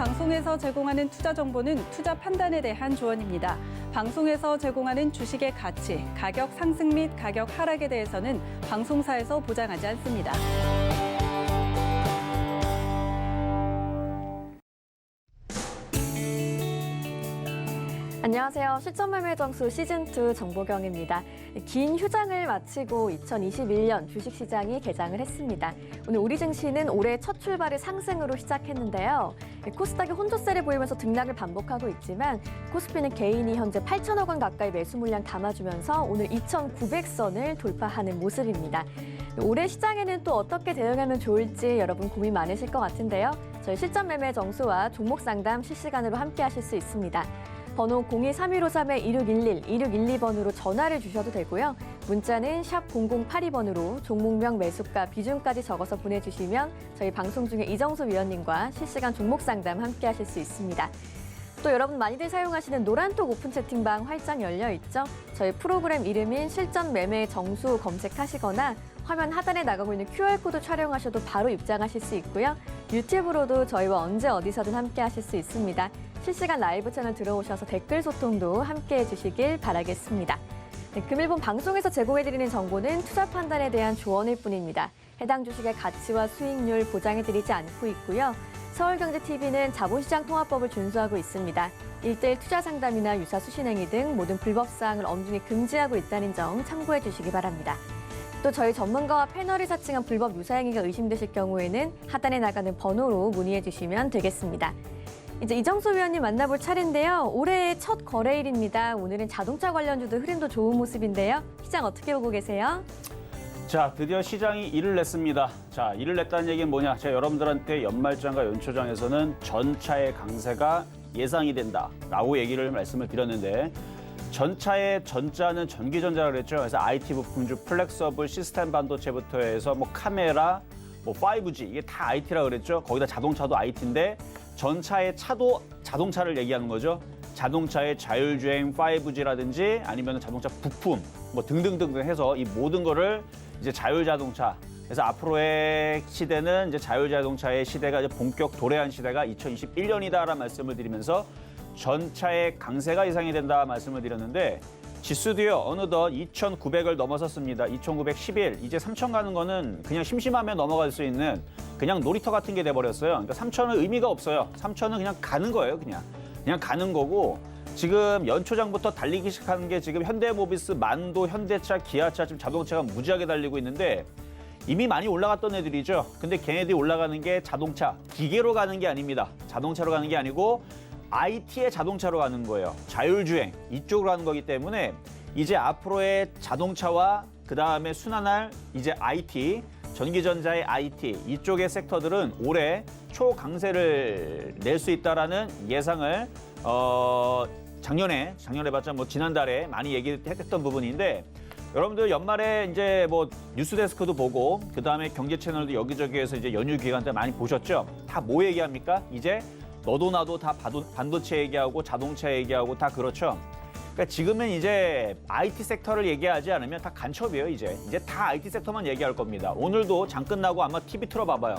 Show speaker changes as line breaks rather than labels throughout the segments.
방송에서 제공하는 투자 정보는 투자 판단에 대한 조언입니다. 방송에서 제공하는 주식의 가치, 가격 상승 및 가격 하락에 대해서는 방송사에서 보장하지 않습니다.
안녕하세요. 실전매매정수 시즌2 정보경입니다. 긴 휴장을 마치고 2021년 주식시장이 개장을 했습니다. 오늘 우리 증시는 올해 첫 출발을 상승으로 시작했는데요. 코스닥이 혼조세를 보이면서 등락을 반복하고 있지만 코스피는 개인이 현재 8천억 원 가까이 매수 물량 담아주면서 오늘 2,900선을 돌파하는 모습입니다. 올해 시장에는 또 어떻게 대응하면 좋을지 여러분 고민 많으실 것 같은데요. 저희 실전매매정수와 종목 상담 실시간으로 함께 하실 수 있습니다. 번호 02-3153-2611, 2612번으로 전화를 주셔도 되고요. 문자는 샵 0082번으로 종목명, 매수가, 비중까지 적어서 보내주시면 저희 방송 중에 이정수 위원님과 실시간 종목 상담 함께 하실 수 있습니다. 또 여러분 많이들 사용하시는 노란톡 오픈 채팅방 활짝 열려 있죠? 저희 프로그램 이름인 실전매매정수 검색하시거나 화면 하단에 나가고 있는 QR코드 촬영하셔도 바로 입장하실 수 있고요. 유튜브로도 저희와 언제 어디서든 함께 하실 수 있습니다. 실시간 라이브 채널 들어오셔서 댓글 소통도 함께 해주시길 바라겠습니다. 네, 금일본 방송에서 제공해드리는 정보는 투자 판단에 대한 조언일 뿐입니다. 해당 주식의 가치와 수익률 보장해드리지 않고 있고요. 서울경제TV는 자본시장 통화법을 준수하고 있습니다. 1:1 투자 상담이나 유사 수신행위 등 모든 불법 사항을 엄중히 금지하고 있다는 점 참고해 주시기 바랍니다. 또 저희 전문가와 패널이 사칭한 불법 유사행위가 의심되실 경우에는 하단에 나가는 번호로 문의해 주시면 되겠습니다. 이제 이정수 위원님 만나볼 차례인데요. 올해의 첫 거래일입니다. 오늘은 자동차 관련주도 흐름도 좋은 모습인데요. 시장 어떻게 보고 계세요?
자, 드디어 시장이 일을 냈습니다. 자, 일을 냈다는 얘기는 뭐냐? 제가 여러분들한테 연말장과 연초장에서는 전차의 강세가 예상이 된다라고 말씀을 드렸는데 전차의 전자는 전기전자라고 그랬죠. 그래서 IT 부품주, 플렉서블, 시스템 반도체부터 해서 뭐 카메라, 뭐 5G 이게 다 IT라고 그랬죠. 거기다 자동차도 IT인데 전차의 차도 자동차를 얘기하는 거죠. 자동차의 자율주행 5G라든지 아니면 자동차 부품 뭐 등등등등 해서 이 모든 거를 이제 자율자동차. 그래서 앞으로의 시대는 이제 자율자동차의 시대가 이제 본격 도래한 시대가 2021년이다라는 말씀을 드리면서 전차의 강세가 예상이 된다 말씀을 드렸는데 지수도요 어느덧 2,900을 넘어섰습니다. 2,911 이제 3,000 가는 거는 그냥 심심하면 넘어갈 수 있는 그냥 놀이터 같은 게 돼버렸어요. 그러니까 3,000은 의미가 없어요. 3,000은 그냥 가는 거예요. 그냥 가는 거고 지금 연초장부터 달리기 시작하는 게 지금 현대모비스, 만도, 현대차, 기아차 지금 자동차가 무지하게 달리고 있는데 이미 많이 올라갔던 애들이죠. 근데 걔네들이 올라가는 게 자동차, 기계로 가는 게 아닙니다. 자동차로 가는 게 아니고 IT의 자동차로 가는 거예요. 자율주행 이쪽으로 가는 거기 때문에 이제 앞으로의 자동차와 그다음에 순환할 이제 IT, 전기전자의 IT 이쪽의 섹터들은 올해 초강세를 낼 수 있다라는 예상을 작년에 봤자 뭐 지난달에 많이 얘기했던 부분인데 여러분들 연말에 이제 뭐 뉴스데스크도 보고 그다음에 경제 채널도 여기저기에서 이제 연휴 기간 때 많이 보셨죠? 다 뭐 얘기합니까? 이제 너도 나도 다 반도체 얘기하고 자동차 얘기하고 다 그렇죠. 그러니까 지금은 이제 IT 섹터를 얘기하지 않으면 다 간첩이에요. 이제 다 IT 섹터만 얘기할 겁니다. 오늘도 장 끝나고 아마 TV 틀어봐봐요.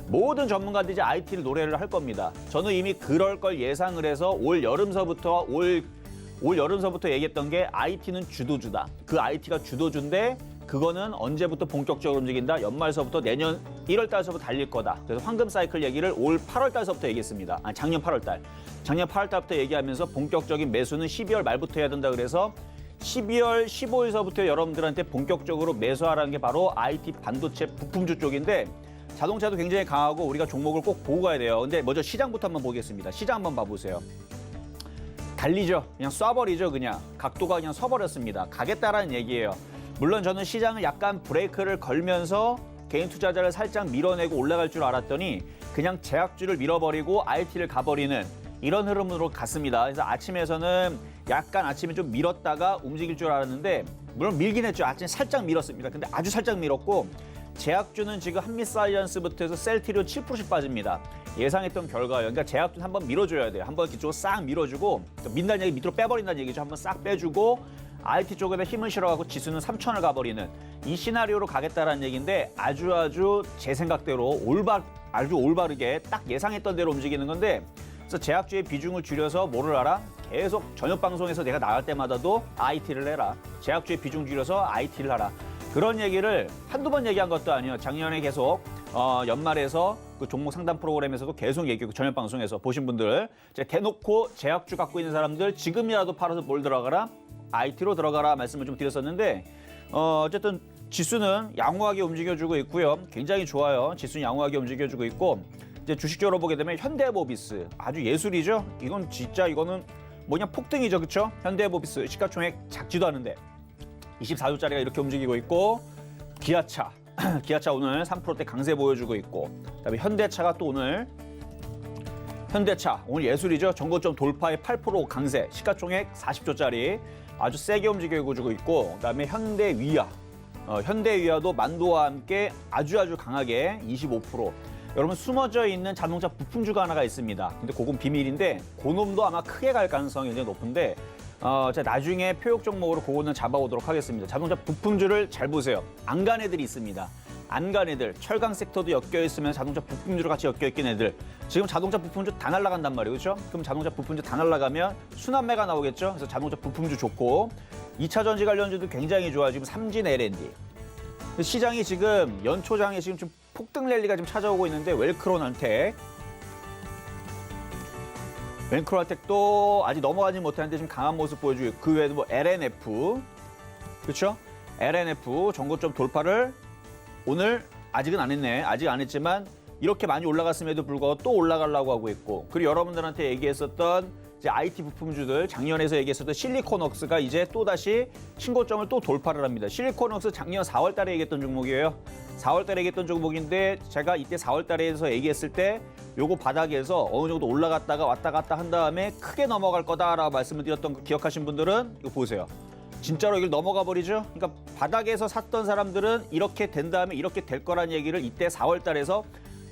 모든 전문가들이 이제 IT를 노래를 할 겁니다. 저는 이미 그럴 걸 예상을 해서 올 여름서부터 얘기했던 게 IT는 주도주다. 그 IT가 주도주인데 그거는 언제부터 본격적으로 움직인다? 연말서부터 내년 1월 달서부터 달릴 거다. 그래서 황금 사이클 얘기를 올 8월 달서부터 얘기했습니다. 아니, 작년 8월 달. 작년 8월 달부터 얘기하면서 본격적인 매수는 12월 말부터 해야 된다 그래서 12월 15일서부터 여러분들한테 본격적으로 매수하라는 게 바로 IT 반도체 부품주 쪽인데 자동차도 굉장히 강하고 우리가 종목을 꼭 보고 가야 돼요. 근데 먼저 시장부터 한번 보겠습니다. 시장 한번 봐보세요. 달리죠. 그냥 쏴버리죠. 그냥 각도가 그냥 서버렸습니다. 가겠다라는 얘기예요. 물론 저는 시장을 약간 브레이크를 걸면서 개인 투자자를 살짝 밀어내고 올라갈 줄 알았더니 그냥 제약주를 밀어버리고 IT를 가버리는 이런 흐름으로 갔습니다. 그래서 아침에서는 약간 아침에 좀 밀었다가 움직일 줄 알았는데 물론 밀긴 했죠. 아침에 살짝 밀었습니다. 근데 아주 살짝 밀었고 제약주는 지금 한미사이언스부터 해서 셀트리온 7%씩 빠집니다. 예상했던 결과예요. 그러니까 제약주는 한번 밀어줘야 돼요. 한번 이렇게 싹 밀어주고 민다는 얘기 밑으로 빼버린다는 얘기죠. 한번 싹 빼주고 IT 쪽에다 힘을 실어가고 지수는 3,000을 가버리는 이 시나리오로 가겠다라는 얘기인데 아주 제 생각대로 아주 올바르게 딱 예상했던 대로 움직이는 건데 그래서 제약주의 비중을 줄여서 뭐를 하라? 계속 저녁 방송에서 내가 나갈 때마다도 IT를 해라. 제약주의 비중 줄여서 IT를 하라. 그런 얘기를 한두 번 얘기한 것도 아니에요. 작년에 계속 연말에서 그 종목 상담 프로그램에서도 계속 얘기하고 저녁 방송에서 보신 분들 이제 대놓고 제약주 갖고 있는 사람들 지금이라도 팔아서 뭘 들어가라? IT로 들어가라 말씀을 좀 드렸었는데 어쨌든 지수는 양호하게 움직여주고 있고요. 굉장히 좋아요. 지수는 양호하게 움직여주고 있고 이제 주식적으로 보게 되면 현대모비스 아주 예술이죠. 이건 진짜 이거는 뭐냐 폭등이죠, 그렇죠? 현대모비스 시가총액 작지도 않은데 24조짜리가 이렇게 움직이고 있고 기아차 오늘 3%대 강세 보여주고 있고 그다음에 현대차가 또 오늘 예술이죠. 전고점 돌파에 8% 강세 시가총액 40조짜리 아주 세게 움직여주고 있고 그다음에 현대위아도 만도와 함께 아주 강하게 25%. 여러분 숨어져 있는 자동차 부품주가 하나가 있습니다. 근데 그건 비밀인데 그놈도 아마 크게 갈 가능성이 굉장히 높은데 제가 나중에 표역 종목으로 그거는 잡아오도록 하겠습니다. 자동차 부품주를 잘 보세요. 안 간 애들이 있습니다. 안 간 애들, 철강 섹터도 엮여있으면 자동차 부품주로 같이 엮여있긴 애들. 지금 자동차 부품주 다 날아간단 말이에요. 그렇죠? 그럼 자동차 부품주 다 날아가면 순환매가 나오겠죠? 그래서 자동차 부품주 좋고 2차 전지 관련주도 굉장히 좋아요. 지금 삼진 L&D. 시장이 지금 연초장에 지금 좀 폭등 랠리가 지금 찾아오고 있는데 웰크론알텍도 아직 넘어가지 못하는데 지금 강한 모습 보여주고 있고 그 외에도 뭐 LNF 그렇죠? LNF 전고점 돌파를 오늘 아직은 안 했네. 아직 안 했지만 이렇게 많이 올라갔음에도 불구하고 또 올라가려고 하고 있고 그리고 여러분들한테 얘기했었던 이제 IT 부품주들 작년에서 얘기했었던 실리콘웍스가 이제 또다시 신고점을 또 돌파를 합니다. 실리콘웍스 작년 4월 달에 얘기했던 종목이에요. 4월 달에 얘기했던 종목인데 제가 이때 4월 달에서 얘기했을 때 요거 바닥에서 어느 정도 올라갔다가 왔다 갔다 한 다음에 크게 넘어갈 거다라고 말씀을 드렸던 거 기억하신 분들은 이거 보세요. 진짜로 이걸 넘어가 버리죠. 그러니까 바닥에서 샀던 사람들은 이렇게 된 다음에 이렇게 될 거란 얘기를 이때 4월 달에서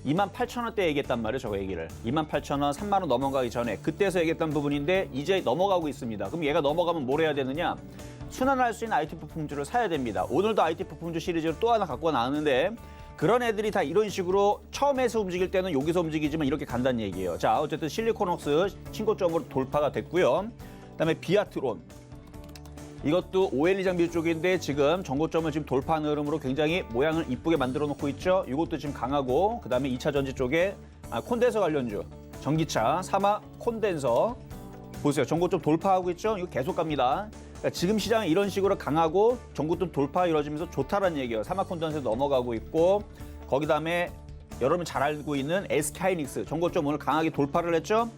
28,000원대 얘기했단 말이에요. 저거 얘기를. 28,000원, 3만 원 넘어가기 전에 그때서 얘기했던 부분인데 이제 넘어가고 있습니다. 그럼 얘가 넘어가면 뭘 해야 되느냐? 순환할 수 있는 IT 부품주를 사야 됩니다. 오늘도 IT 부품주 시리즈를 또 하나 갖고 나왔는데 그런 애들이 다 이런 식으로 처음에서 움직일 때는 여기서 움직이지만 이렇게 간다는 얘기예요. 자, 어쨌든 실리콘웍스 신고점으로 돌파가 됐고요. 그다음에 비아트론. 이것도 OLED 장비 쪽인데 지금 전고점을 지금 돌파하는 흐름으로 굉장히 모양을 이쁘게 만들어 놓고 있죠. 이것도 지금 강하고 그다음에 2차 전지 쪽에 콘덴서 관련주. 전기차, 사마 콘덴서. 보세요. 전고점 돌파하고 있죠. 이거 계속 갑니다. 그러니까 지금 시장은 이런 식으로 강하고 전고점 돌파 이루어지면서 좋다라는 얘기예요. 사마 콘덴서 넘어가고 있고 거기 다음에 여러분 잘 알고 있는 SK하이닉스 전고점 오늘 강하게 돌파를 했죠.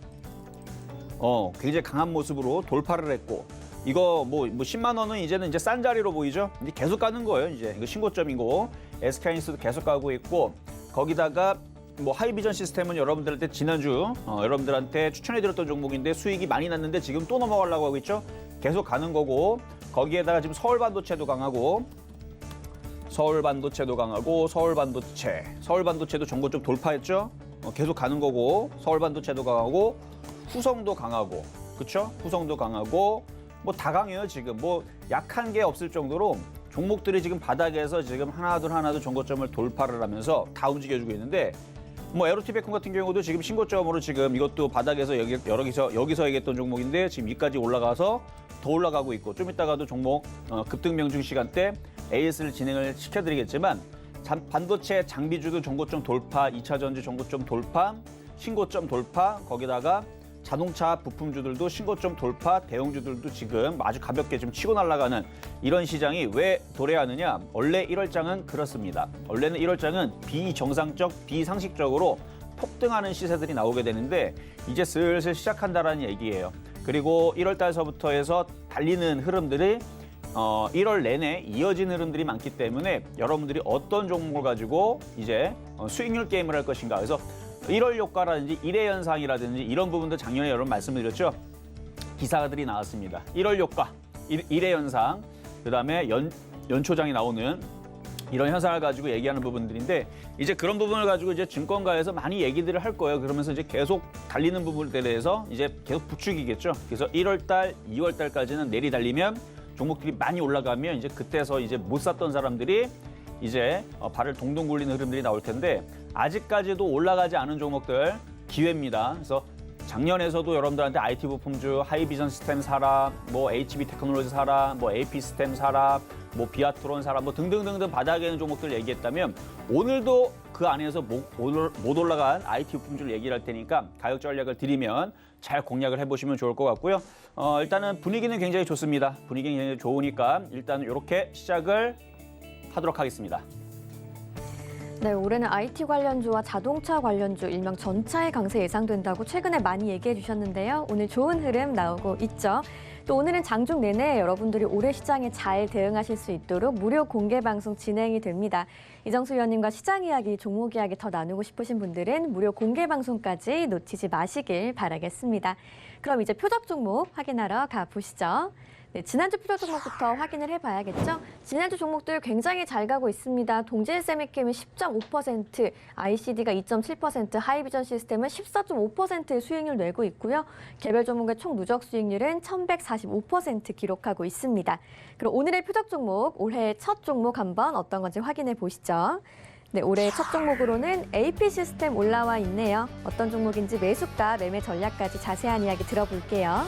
굉장히 강한 모습으로 돌파를 했고 이거 뭐 10만 원은 이제는 이제 싼 자리로 보이죠. 이제 계속 가는 거예요. 이제 이거 신고점이고 SK하이닉스도 계속 가고 있고 거기다가 뭐 하이비전 시스템은 여러분들한테 지난주 여러분들한테 추천해드렸던 종목인데 수익이 많이 났는데 지금 또 넘어가려고 하고 있죠. 계속 가는 거고 거기에다가 지금 서울반도체도 강하고 서울반도체도 전고점 돌파했죠. 계속 가는 거고 서울반도체도 강하고 후성도 강하고 그렇죠? 후성도 강하고 뭐 다 강해요. 지금 뭐 약한 게 없을 정도로 종목들이 지금 바닥에서 지금 하나둘 전고점을 돌파를 하면서 다 움직여주고 있는데 뭐 에로티베콘 같은 경우도 지금 신고점으로 지금 이것도 바닥에서 여기서 얘기했던 종목인데 지금 위까지 올라가서 더 올라가고 있고 좀 이따가도 종목 급등 명중 시간대 AS를 진행을 시켜드리겠지만 반도체 장비주도 전고점 돌파, 2차 전지 전고점 돌파, 신고점 돌파 거기다가 자동차 부품주들도 신고점 돌파, 대형주들도 지금 아주 가볍게 좀 치고 날아가는 이런 시장이 왜 도래하느냐? 원래 1월장은 그렇습니다. 원래는 1월장은 비정상적, 비상식적으로 폭등하는 시세들이 나오게 되는데 이제 슬슬 시작한다라는 얘기예요. 그리고 1월 달서부터 해서 달리는 흐름들이 1월 내내 이어진 흐름들이 많기 때문에 여러분들이 어떤 종목을 가지고 이제 수익률 게임을 할 것인가. 그래서 1월 효과라든지 1회 현상이라든지 이런 부분도 작년에 여러분 말씀드렸죠. 기사들이 나왔습니다. 1월 효과, 1회 현상, 그다음에 연초장이 나오는 이런 현상을 가지고 얘기하는 부분들인데 이제 그런 부분을 가지고 이제 증권가에서 많이 얘기들을 할 거예요. 그러면서 이제 계속 달리는 부분에 대해서 이제 계속 부추기겠죠. 그래서 1월 달, 2월 달까지는 내리 달리면 종목들이 많이 올라가면 이제 그때서 이제 못 샀던 사람들이 이제 발을 동동 굴리는 흐름들이 나올 텐데 아직까지도 올라가지 않은 종목들 기회입니다. 그래서 작년에서도 여러분들한테 IT 부품주 하이비전 시스템 사라, 뭐 HB 테크놀로지 사라, 뭐 AP 시스템 사라, 뭐 비아트론 사라, 뭐 등등등등 바닥에 있는 종목들 얘기했다면 오늘도 그 안에서 못 올라간 IT 부품주를 얘기를 할 테니까 가격 전략을 드리면 잘 공략을 해보시면 좋을 것 같고요. 일단은 분위기는 굉장히 좋습니다. 분위기는 굉장히 좋으니까 일단 이렇게 시작을 하도록 하겠습니다.
네, 올해는 IT 관련주와 자동차 관련주, 일명 전차의 강세 예상된다고 최근에 많이 얘기해 주셨는데요. 오늘 좋은 흐름 나오고 있죠. 또 오늘은 장중 내내 여러분들이 올해 시장에 잘 대응하실 수 있도록 무료 공개 방송 진행이 됩니다. 이정수 위원님과 시장 이야기, 종목 이야기 더 나누고 싶으신 분들은 무료 공개 방송까지 놓치지 마시길 바라겠습니다. 그럼 이제 표적 종목 확인하러 가보시죠. 네, 지난주 표적 종목부터 확인을 해봐야겠죠. 지난주 종목들 굉장히 잘 가고 있습니다. 동진세미캠은 10.5%, ICD가 2.7%, 하이비전 시스템은 14.5%의 수익률 내고 있고요. 개별 종목의 총 누적 수익률은 1,145% 기록하고 있습니다. 그럼 오늘의 표적 종목, 올해 첫 종목 한번 어떤 건지 확인해 보시죠. 네, 올해 첫 종목으로는 AP 시스템 올라와 있네요. 어떤 종목인지 매수가, 매매 전략까지 자세한 이야기 들어볼게요.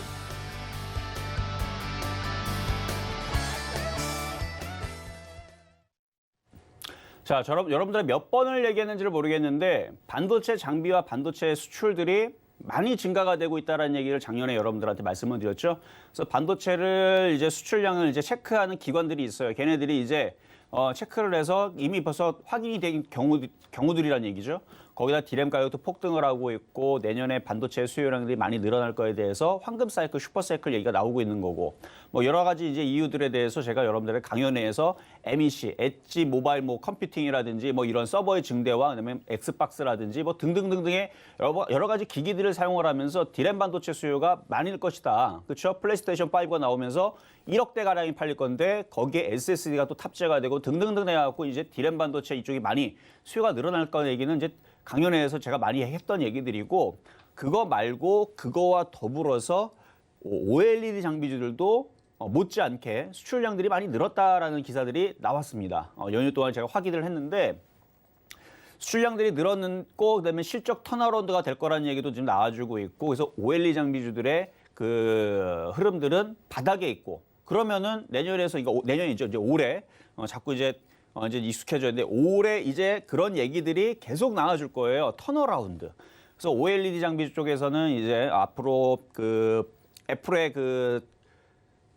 자, 여러분들이 몇 번을 얘기했는지를 모르겠는데 반도체 장비와 반도체 수출들이 많이 증가가 되고 있다는 얘기를 작년에 여러분들한테 말씀을 드렸죠. 그래서 반도체를 이제 수출량을 이제 체크하는 기관들이 있어요. 걔네들이 이제 체크를 해서 이미 벌써 확인이 된 경우들이란 얘기죠. 거기다 디램 가격도 폭등을 하고 있고 내년에 반도체 수요량들이 많이 늘어날 거에 대해서 황금 사이클, 슈퍼 사이클 얘기가 나오고 있는 거고 뭐 여러 가지 이제 이유들에 대해서 제가 여러분들의 강연회에서 MEC, 엣지 모바일 뭐 컴퓨팅이라든지 뭐 이런 서버의 증대와 그다음에 엑스박스라든지 뭐 등등등등의 여러 가지 기기들을 사용을 하면서 디램 반도체 수요가 많을 것이다. 그렇죠? 플레이스테이션 5가 나오면서 1억 대 가량이 팔릴 건데 거기에 SSD가 또 탑재가 되고 등등등 해갖고 이제 디램 반도체 이쪽이 많이 수요가 늘어날 거라는 얘기는 이제 강연회에서 제가 많이 했던 얘기들이고 그거 말고 그거와 더불어서 OLED 장비주들도 못지않게 수출량들이 많이 늘었다라는 기사들이 나왔습니다. 연휴 동안 제가 확인을 했는데 수출량들이 늘었고 그다음에 실적 턴어라운드가 될 거라는 얘기도 지금 나와주고 있고 그래서 OLED 장비주들의 그 흐름들은 바닥에 있고 그러면은 내년에서 이거 내년이죠. 이제 올해 자꾸 이제 익숙해져야 되는데 올해 이제 그런 얘기들이 계속 나와줄 거예요. 턴어라운드. 그래서 OLED 장비 쪽에서는 이제 앞으로 그 애플의 그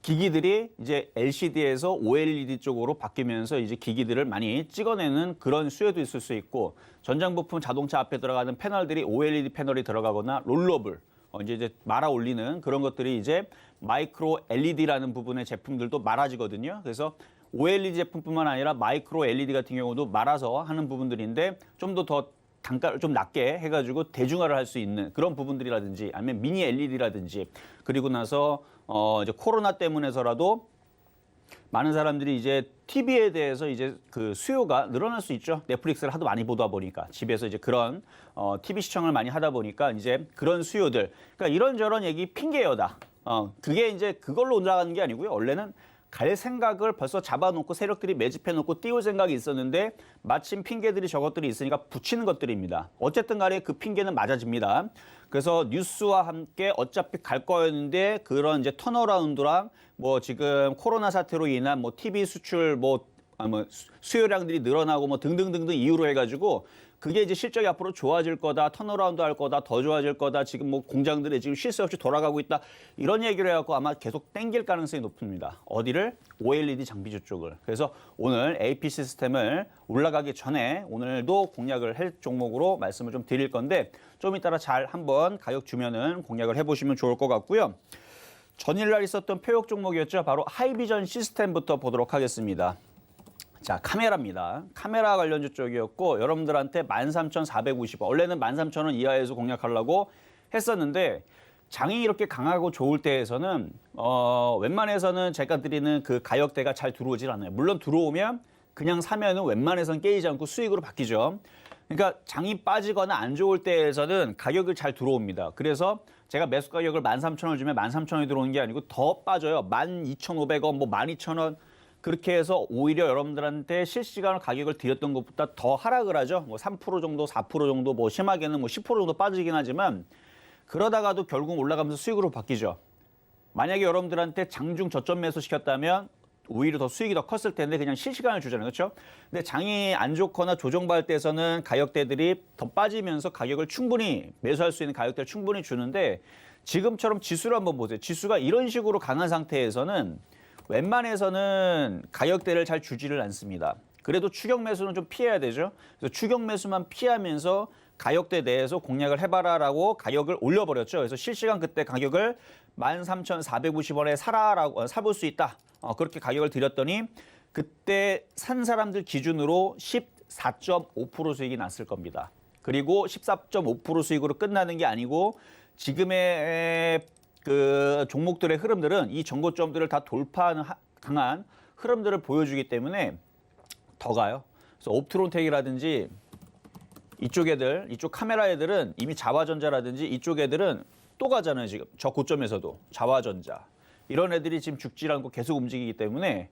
기기들이 이제 LCD에서 OLED 쪽으로 바뀌면서 이제 기기들을 많이 찍어내는 그런 수요도 있을 수 있고 전장 부품 자동차 앞에 들어가는 패널들이 OLED 패널이 들어가거나 롤러블 이제 말아 올리는 그런 것들이 이제 마이크로 LED라는 부분의 제품들도 말아지거든요. 그래서 OLED 제품뿐만 아니라 마이크로 LED 같은 경우도 말아서 하는 부분들인데 좀 더 단가를 좀 낮게 해가지고 대중화를 할 수 있는 그런 부분들이라든지 아니면 미니 LED라든지 그리고 나서 이제 코로나 때문에서라도 많은 사람들이 이제 TV에 대해서 이제 그 수요가 늘어날 수 있죠. 넷플릭스를 하도 많이 보다 보니까 집에서 이제 그런 TV 시청을 많이 하다 보니까 이제 그런 수요들 그러니까 이런저런 얘기 핑계여다. 그게 이제 그걸로 올라가는 게 아니고요. 원래는 갈 생각을 벌써 잡아놓고 세력들이 매집해놓고 띄울 생각이 있었는데 마침 핑계들이 저것들이 있으니까 붙이는 것들입니다. 어쨌든 간에 그 핑계는 맞아집니다. 그래서 뉴스와 함께 어차피 갈 거였는데 그런 이제 턴어라운드랑 뭐 지금 코로나 사태로 인한 뭐 TV 수출 뭐 수요량들이 늘어나고 뭐 등등등등 이유로 해가지고 그게 이제 실적이 앞으로 좋아질 거다, 턴어라운드 할 거다, 더 좋아질 거다, 지금 뭐 공장들이 지금 쉴 새 없이 돌아가고 있다, 이런 얘기를 해갖고 아마 계속 땡길 가능성이 높습니다. 어디를? OLED 장비주 쪽을. 그래서 오늘 AP 시스템을 올라가기 전에 오늘도 공략을 할 종목으로 말씀을 좀 드릴 건데 좀 이따라 잘 한번 가격 주면은 공략을 해보시면 좋을 것 같고요. 전일날 있었던 표적 종목이었죠. 바로 하이비전 시스템부터 보도록 하겠습니다. 자, 카메라입니다. 카메라 관련주 쪽이었고 여러분들한테 13,450원. 원래는 13,000원 이하에서 공략하려고 했었는데 장이 이렇게 강하고 좋을 때에서는 웬만해서는 제가 드리는 그 가격대가 잘 들어오질 않아요. 물론 들어오면 그냥 사면은 웬만해서는 깨지지 않고 수익으로 바뀌죠. 그러니까 장이 빠지거나 안 좋을 때에서는 가격을 잘 들어옵니다. 그래서 제가 매수 가격을 13,000원 주면 13,000원이 들어오는 게 아니고 더 빠져요. 12,500원, 뭐 12,000원. 그렇게 해서 오히려 여러분들한테 실시간으로 가격을 드렸던 것보다 더 하락을 하죠. 뭐 3% 정도, 4% 정도, 뭐 심하게는 뭐 10% 정도 빠지긴 하지만 그러다가도 결국 올라가면서 수익으로 바뀌죠. 만약에 여러분들한테 장중 저점 매수 시켰다면 오히려 더 수익이 더 컸을 텐데 그냥 실시간을 주잖아요. 그렇죠? 근데 장이 안 좋거나 조정받을 때에서는 가격대들이 더 빠지면서 가격을 충분히 매수할 수 있는 가격대를 충분히 주는데 지금처럼 지수를 한번 보세요. 지수가 이런 식으로 강한 상태에서는 웬만해서는 가격대를 잘 주지를 않습니다. 그래도 추격 매수는 좀 피해야 되죠. 그래서 추격 매수만 피하면서 가격대 내에서 공략을 해봐라라고 가격을 올려버렸죠. 그래서 실시간 그때 가격을 13,450원에 사볼 수 있다. 그렇게 가격을 드렸더니 그때 산 사람들 기준으로 14.5% 수익이 났을 겁니다. 그리고 14.5% 수익으로 끝나는 게 아니고 지금의 그 종목들의 흐름들은 이 정고점들을 다 돌파하는 강한 흐름들을 보여주기 때문에 더 가요. 그래서 옵트론텍이라든지 이쪽 애들, 이쪽 카메라 애들은 이미 자화전자라든지 이쪽 애들은 또 가잖아요. 지금 저 고점에서도 자화전자 이런 애들이 지금 죽지 않고 계속 움직이기 때문에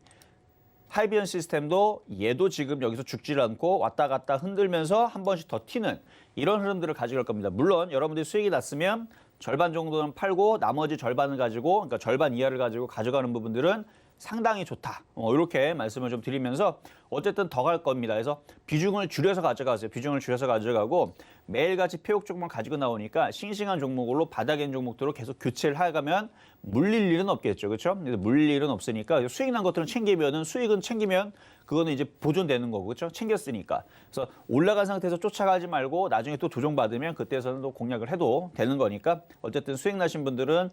하이비언 시스템도 얘도 지금 여기서 죽지 않고 왔다 갔다 흔들면서 한 번씩 더 튀는 이런 흐름들을 가져갈 겁니다. 물론 여러분들이 수익이 났으면 절반 정도는 팔고 나머지 절반을 가지고 그러니까 절반 이하를 가지고 가져가는 부분들은 상당히 좋다. 이렇게 말씀을 좀 드리면서 어쨌든 더 갈 겁니다. 그래서 비중을 줄여서 가져가세요. 비중을 줄여서 가져가고 매일같이 폐역 종목 가지고 나오니까 싱싱한 종목으로 바닥에 있는 종목들로 계속 교체를 해가면 물릴 일은 없겠죠. 그렇죠? 물릴 일은 없으니까 수익 난 것들은 챙기면은 수익은 챙기면 그거는 이제 보존되는 거고 그렇죠? 챙겼으니까. 그래서 올라간 상태에서 쫓아가지 말고 나중에 또 조정받으면 그때서는 또 공략을 해도 되는 거니까 어쨌든 수익 나신 분들은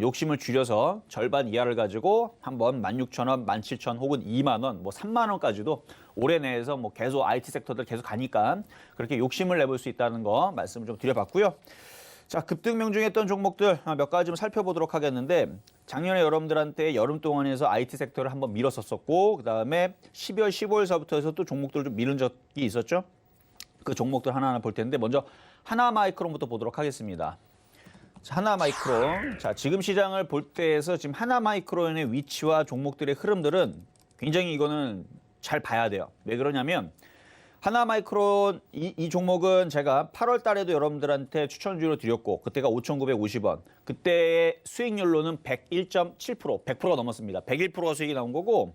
욕심을 줄여서 절반 이하를 가지고 한번 16,000원, 17,000원 혹은 2만 원, 뭐 3만 원까지도 올해 내에서 뭐 계속 IT 섹터들 계속 가니까 그렇게 욕심을 내볼 수 있다는 거 말씀을 좀 드려봤고요. 자, 급등 명중했던 종목들 몇 가지 좀 살펴보도록 하겠는데 작년에 여러분들한테 여름 동안에서 IT 섹터를 한번 밀었었고 그다음에 12월, 15일서부터 해서 또 종목들을 좀 미룬 적이 있었죠. 그 종목들 하나하나 볼 텐데 먼저 하나마이크론부터 보도록 하겠습니다. 자, 하나마이크론. 자, 지금 시장을 볼 때에서 지금 하나마이크론의 위치와 종목들의 흐름들은 굉장히 이거는 잘 봐야 돼요. 왜 그러냐면 하나마이크론 이 종목은 제가 8월 달에도 여러분들한테 추천주로 드렸고 그때가 5,950원. 그때의 수익률로는 101.7%, 100%가 넘었습니다. 101%가 수익이 나온 거고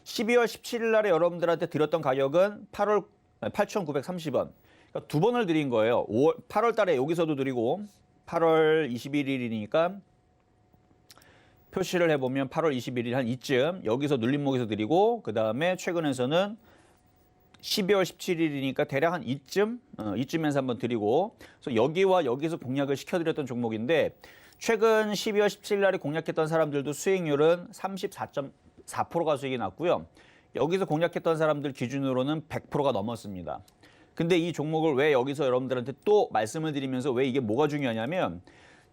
12월 17일 날에 여러분들한테 드렸던 가격은 8,930원. 그러니까 두 번을 드린 거예요. 8월 달에 여기서도 드리고 8월 21일이니까 표시를 해보면 8월 21일 한 이쯤 여기서 눌림목에서 드리고 그 다음에 최근에서는 12월 17일이니까 대략 한 이쯤에서 한번 드리고 그래서 여기와 여기서 공략을 시켜드렸던 종목인데 최근 12월 17일 날에 공략했던 사람들도 수익률은 34.4%가 수익이 났고요. 여기서 공략했던 사람들 기준으로는 100%가 넘었습니다. 근데 이 종목을 왜 여기서 여러분들한테 또 말씀을 드리면서 왜 이게 뭐가 중요하냐면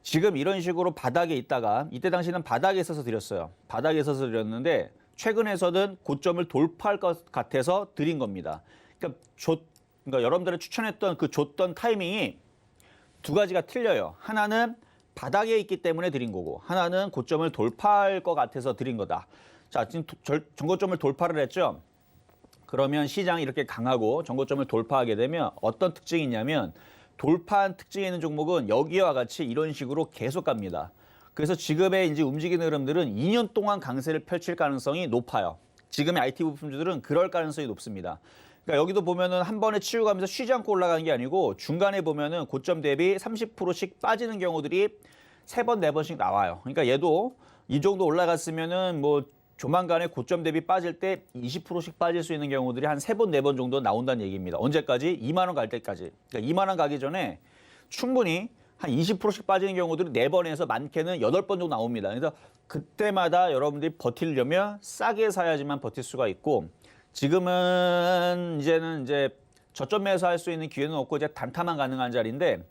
지금 이런 식으로 바닥에 있다가 이때 당시는 바닥에 있어서 드렸어요. 바닥에 있어서 드렸는데 최근에서는 고점을 돌파할 것 같아서 드린 겁니다. 그러니까 여러분들이 추천했던 그 줬던 타이밍이 두 가지가 틀려요. 하나는 바닥에 있기 때문에 드린 거고 하나는 고점을 돌파할 것 같아서 드린 거다. 자, 지금 전고점을 돌파를 했죠. 그러면 시장이 이렇게 강하고 전고점을 돌파하게 되면 어떤 특징이 있냐면 돌파한 특징이 있는 종목은 여기와 같이 이런 식으로 계속 갑니다. 그래서 지금의 이제 움직이는 흐름들은 2년 동안 강세를 펼칠 가능성이 높아요. 지금의 IT 부품주들은 그럴 가능성이 높습니다. 그러니까 여기도 보면은 한 번에 치고 가면서 쉬지 않고 올라가는 게 아니고 중간에 보면은 고점 대비 30%씩 빠지는 경우들이 3번, 4번씩 나와요. 그러니까 얘도 이 정도 올라갔으면은 뭐 조만간에 고점 대비 빠질 때 20%씩 빠질 수 있는 경우들이 한 3번, 4번 정도 나온다는 얘기입니다. 언제까지? 2만 원 갈 때까지. 그러니까 2만 원 가기 전에 충분히 한 20%씩 빠지는 경우들이 4번에서 많게는 8번 정도 나옵니다. 그래서 그때마다 여러분들이 버티려면 싸게 사야지만 버틸 수가 있고 지금은 이제는 저점 매수할 수 있는 기회는 없고 이제 단타만 가능한 자리인데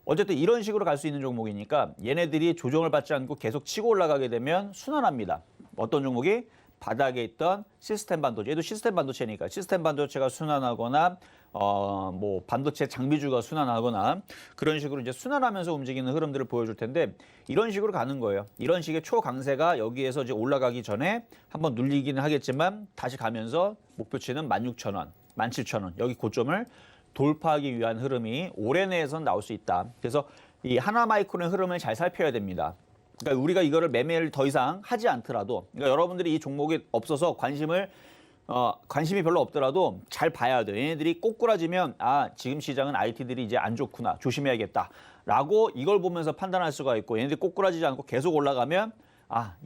어쨌든 이런 식으로 갈 수 있는 종목이니까 얘네들이 조정을 받지 않고 계속 치고 올라가게 되면 순환합니다. 어떤 종목이? 바닥에 있던 시스템 반도체, 얘도 시스템 반도체니까 시스템 반도체가 순환하거나 뭐 반도체 장비주가 순환하거나 그런 식으로 이제 순환하면서 움직이는 흐름들을 보여줄 텐데 이런 식으로 가는 거예요. 이런 식의 초강세가 여기에서 이제 올라가기 전에 한번 눌리기는 하겠지만 다시 가면서 목표치는 16,000원, 17,000원 여기 고점을 돌파하기 위한 흐름이 올해 내에선 나올 수 있다. 그래서 이 하나마이크론의 흐름을 잘 살펴야 됩니다. 그러니까 우리가 이거를 매매를 더 이상 하지 않더라도, 그러니까 여러분들이 이 종목이 없어서 관심이 별로 없더라도 잘 봐야 돼요. 얘네들이 꼬꾸라지면 지금 시장은 IT들이 이제 안 좋구나, 조심해야겠다라고 이걸 보면서 판단할 수가 있고, 얘네들이 꼬꾸라지지 않고 계속 올라가면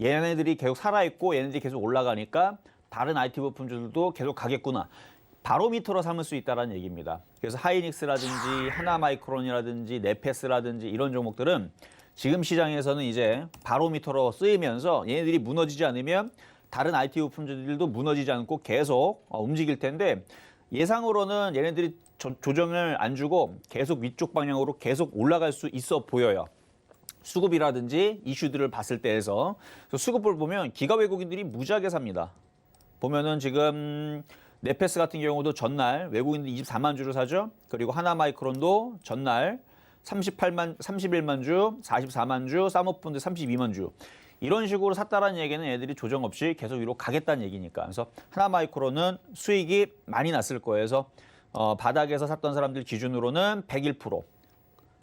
얘네들이 계속 살아있고 얘네들이 계속 올라가니까 다른 IT 부품주들도 계속 가겠구나. 바로미터로 삼을 수 있다는 얘기입니다. 그래서 하이닉스라든지 하나마이크론이라든지 네페스라든지 이런 종목들은 지금 시장에서는 이제 바로미터로 쓰이면서 얘네들이 무너지지 않으면 다른 IT 부품주들도 무너지지 않고 계속 움직일 텐데, 예상으로는 얘네들이 조정을 안 주고 계속 위쪽 방향으로 계속 올라갈 수 있어 보여요. 수급이라든지 이슈들을 봤을 때에서. 수급을 보면 기가 외국인들이 무지하게 sab니다. 보면은 지금 네페스 같은 경우도 전날 외국인들 24만 주를 사죠. 그리고 하나마이크론도 전날 31만 주, 44만 주, 사모펀드 32만 주. 이런 식으로 샀다라는 얘기는 애들이 조정 없이 계속 위로 가겠다는 얘기니까. 그래서 하나마이크론은 수익이 많이 났을 거예요. 그래서 바닥에서 샀던 사람들 기준으로는 101%.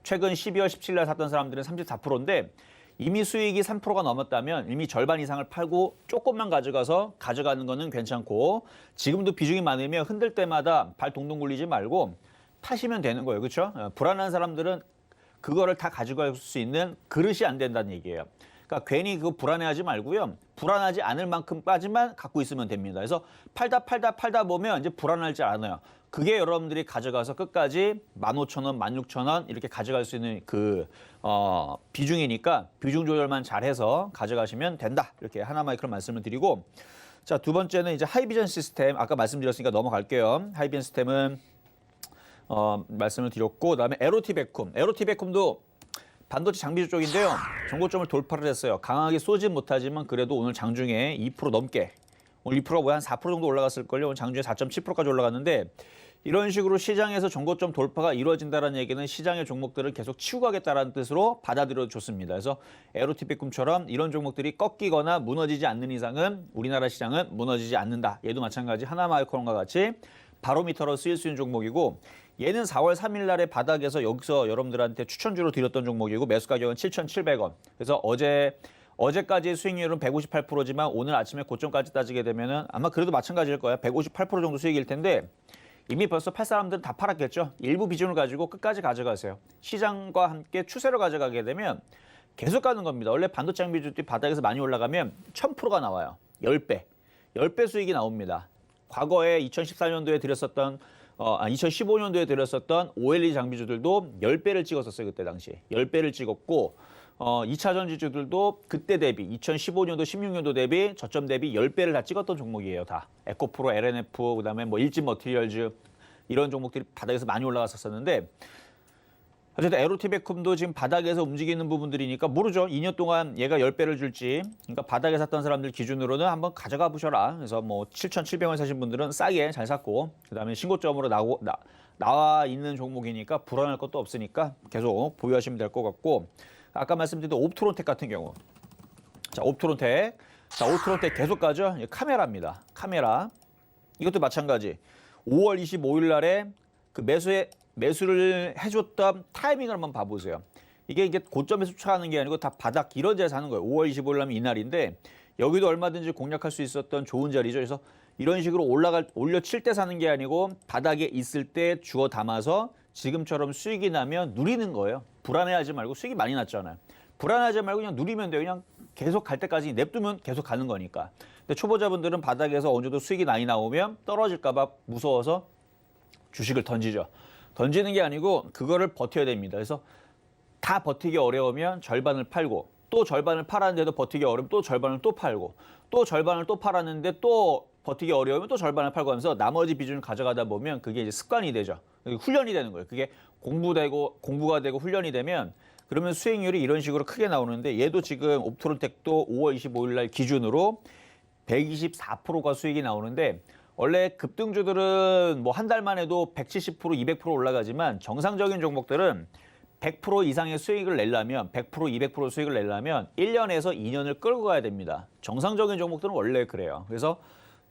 최근 12월 17일 날 샀던 사람들은 34%인데 이미 수익이 3%가 넘었다면 이미 절반 이상을 팔고 조금만 가져가는 거는 괜찮고, 지금도 비중이 많으면 흔들 때마다 발 동동 굴리지 말고 타시면 되는 거예요. 그렇죠? 불안한 사람들은 그거를 다 가져갈 수 있는 그릇이 안 된다는 얘기예요. 그러니까 괜히 그거 불안해하지 말고요. 불안하지 않을 만큼까지만 갖고 있으면 됩니다. 그래서 팔다 보면 이제 불안하지 않아요. 그게 여러분들이 가져가서 끝까지 15,000원, 16,000원 이렇게 가져갈 수 있는 비중이니까 비중 조절만 잘해서 가져가시면 된다. 이렇게 하나마이크론 말씀을 드리고, 자, 두 번째는 이제 하이비전 시스템. 아까 말씀드렸으니까 넘어갈게요. 하이비전 시스템은 말씀을 드렸고, 그다음에 에로티베쿰도 반도체 장비 쪽인데요. 정고점을 돌파를 했어요. 강하게 쏘진 못하지만 그래도 오늘 장중에 2% 넘게, 오늘 2%가 뭐야? 한 4% 정도 올라갔을걸요. 오늘 장중에 4.7%까지 올라갔는데, 이런 식으로 시장에서 정고점 돌파가 이루어진다는 얘기는 시장의 종목들을 계속 치고 가겠다는 뜻으로 받아들여 줬습니다. 그래서 에로티베쿰처럼 이런 종목들이 꺾이거나 무너지지 않는 이상은 우리나라 시장은 무너지지 않는다. 얘도 마찬가지 하나마이크론과 같이 바로미터로 쓰일 수 있는 종목이고, 얘는 4월 3일 날에 바닥에서 여기서 여러분들한테 추천주로 드렸던 종목이고, 매수 가격은 7,700원. 그래서 어제까지의 수익률은 158%지만 오늘 아침에 고점까지 따지게 되면은 아마 그래도 마찬가지일 거예요. 158% 정도 수익일 텐데, 이미 벌써 팔 사람들은 다 팔았겠죠. 일부 비중을 가지고 끝까지 가져가세요. 시장과 함께 추세로 가져가게 되면 계속 가는 겁니다. 원래 반도체 장비주들이 바닥에서 많이 올라가면 1000%가 나와요. 10배 수익이 나옵니다. 과거에 2014년도에 드렸었던 2015년도에 드렸었던 OLED 장비주들도 10배를 찍었었어요. 그때 당시 10배를 찍었고, 2차 전지주들도 그때 대비 2015년도, 16년도 대비 저점 대비 10배를 다 찍었던 종목이에요. 다 에코프로, LNF, 그다음에 뭐 일진 머티리얼즈 이런 종목들이 바닥에서 많이 올라갔었는데, 어쨌든 에로티베쿰도 지금 바닥에서 움직이는 부분들이니까 모르죠. 2년 동안 얘가 10배를 줄지. 그러니까 바닥에 샀던 사람들 기준으로는 한번 가져가 보셔라. 그래서 뭐 7,700원 사신 분들은 싸게 잘 샀고, 그다음에 신고점으로 나와 있는 종목이니까 불안할 것도 없으니까 계속 보유하시면 될 것 같고, 아까 말씀드린 옵트론텍 같은 경우. 자, 옵트론텍 계속 가죠. 카메라입니다. 카메라. 이것도 마찬가지. 5월 25일 날에 그 매수를 해줬던 타이밍을 한번 봐보세요. 이게 고점에서 추가하는 게 아니고 다 바닥 이런 자리에서 하는 거예요. 5월 25일 날면 이날인데, 여기도 얼마든지 공략할 수 있었던 좋은 자리죠. 그래서 이런 식으로 올려칠 때 사는 게 아니고 바닥에 있을 때 주워 담아서 지금처럼 수익이 나면 누리는 거예요. 불안해하지 말고, 수익이 많이 났잖아요. 불안하지 말고 그냥 누리면 돼요. 그냥 계속 갈 때까지 냅두면 계속 가는 거니까. 근데 초보자분들은 바닥에서 어느 정도 수익이 많이 나오면 떨어질까 봐 무서워서 주식을 던지죠. 던지는 게 아니고 그거를 버텨야 됩니다. 그래서 다 버티기 어려우면 절반을 팔고, 또 절반을 팔았는데도 버티기 어려우면 또 절반을 또 팔고, 또 절반을 또 팔았는데 또 버티기 어려우면 또 절반을 팔고 하면서 나머지 비중을 가져가다 보면 그게 이제 습관이 되죠. 훈련이 되는 거예요. 그게 공부가 되고 훈련이 되면, 그러면 수익률이 이런 식으로 크게 나오는데, 얘도 지금 옵트론텍도 5월 25일 날 기준으로 124%가 수익이 나오는데, 원래 급등주들은 뭐 한 달만 해도 170%, 200% 올라가지만 정상적인 종목들은 100% 이상의 수익을 내려면, 100%, 200% 수익을 내려면 1년에서 2년을 끌고 가야 됩니다. 정상적인 종목들은 원래 그래요. 그래서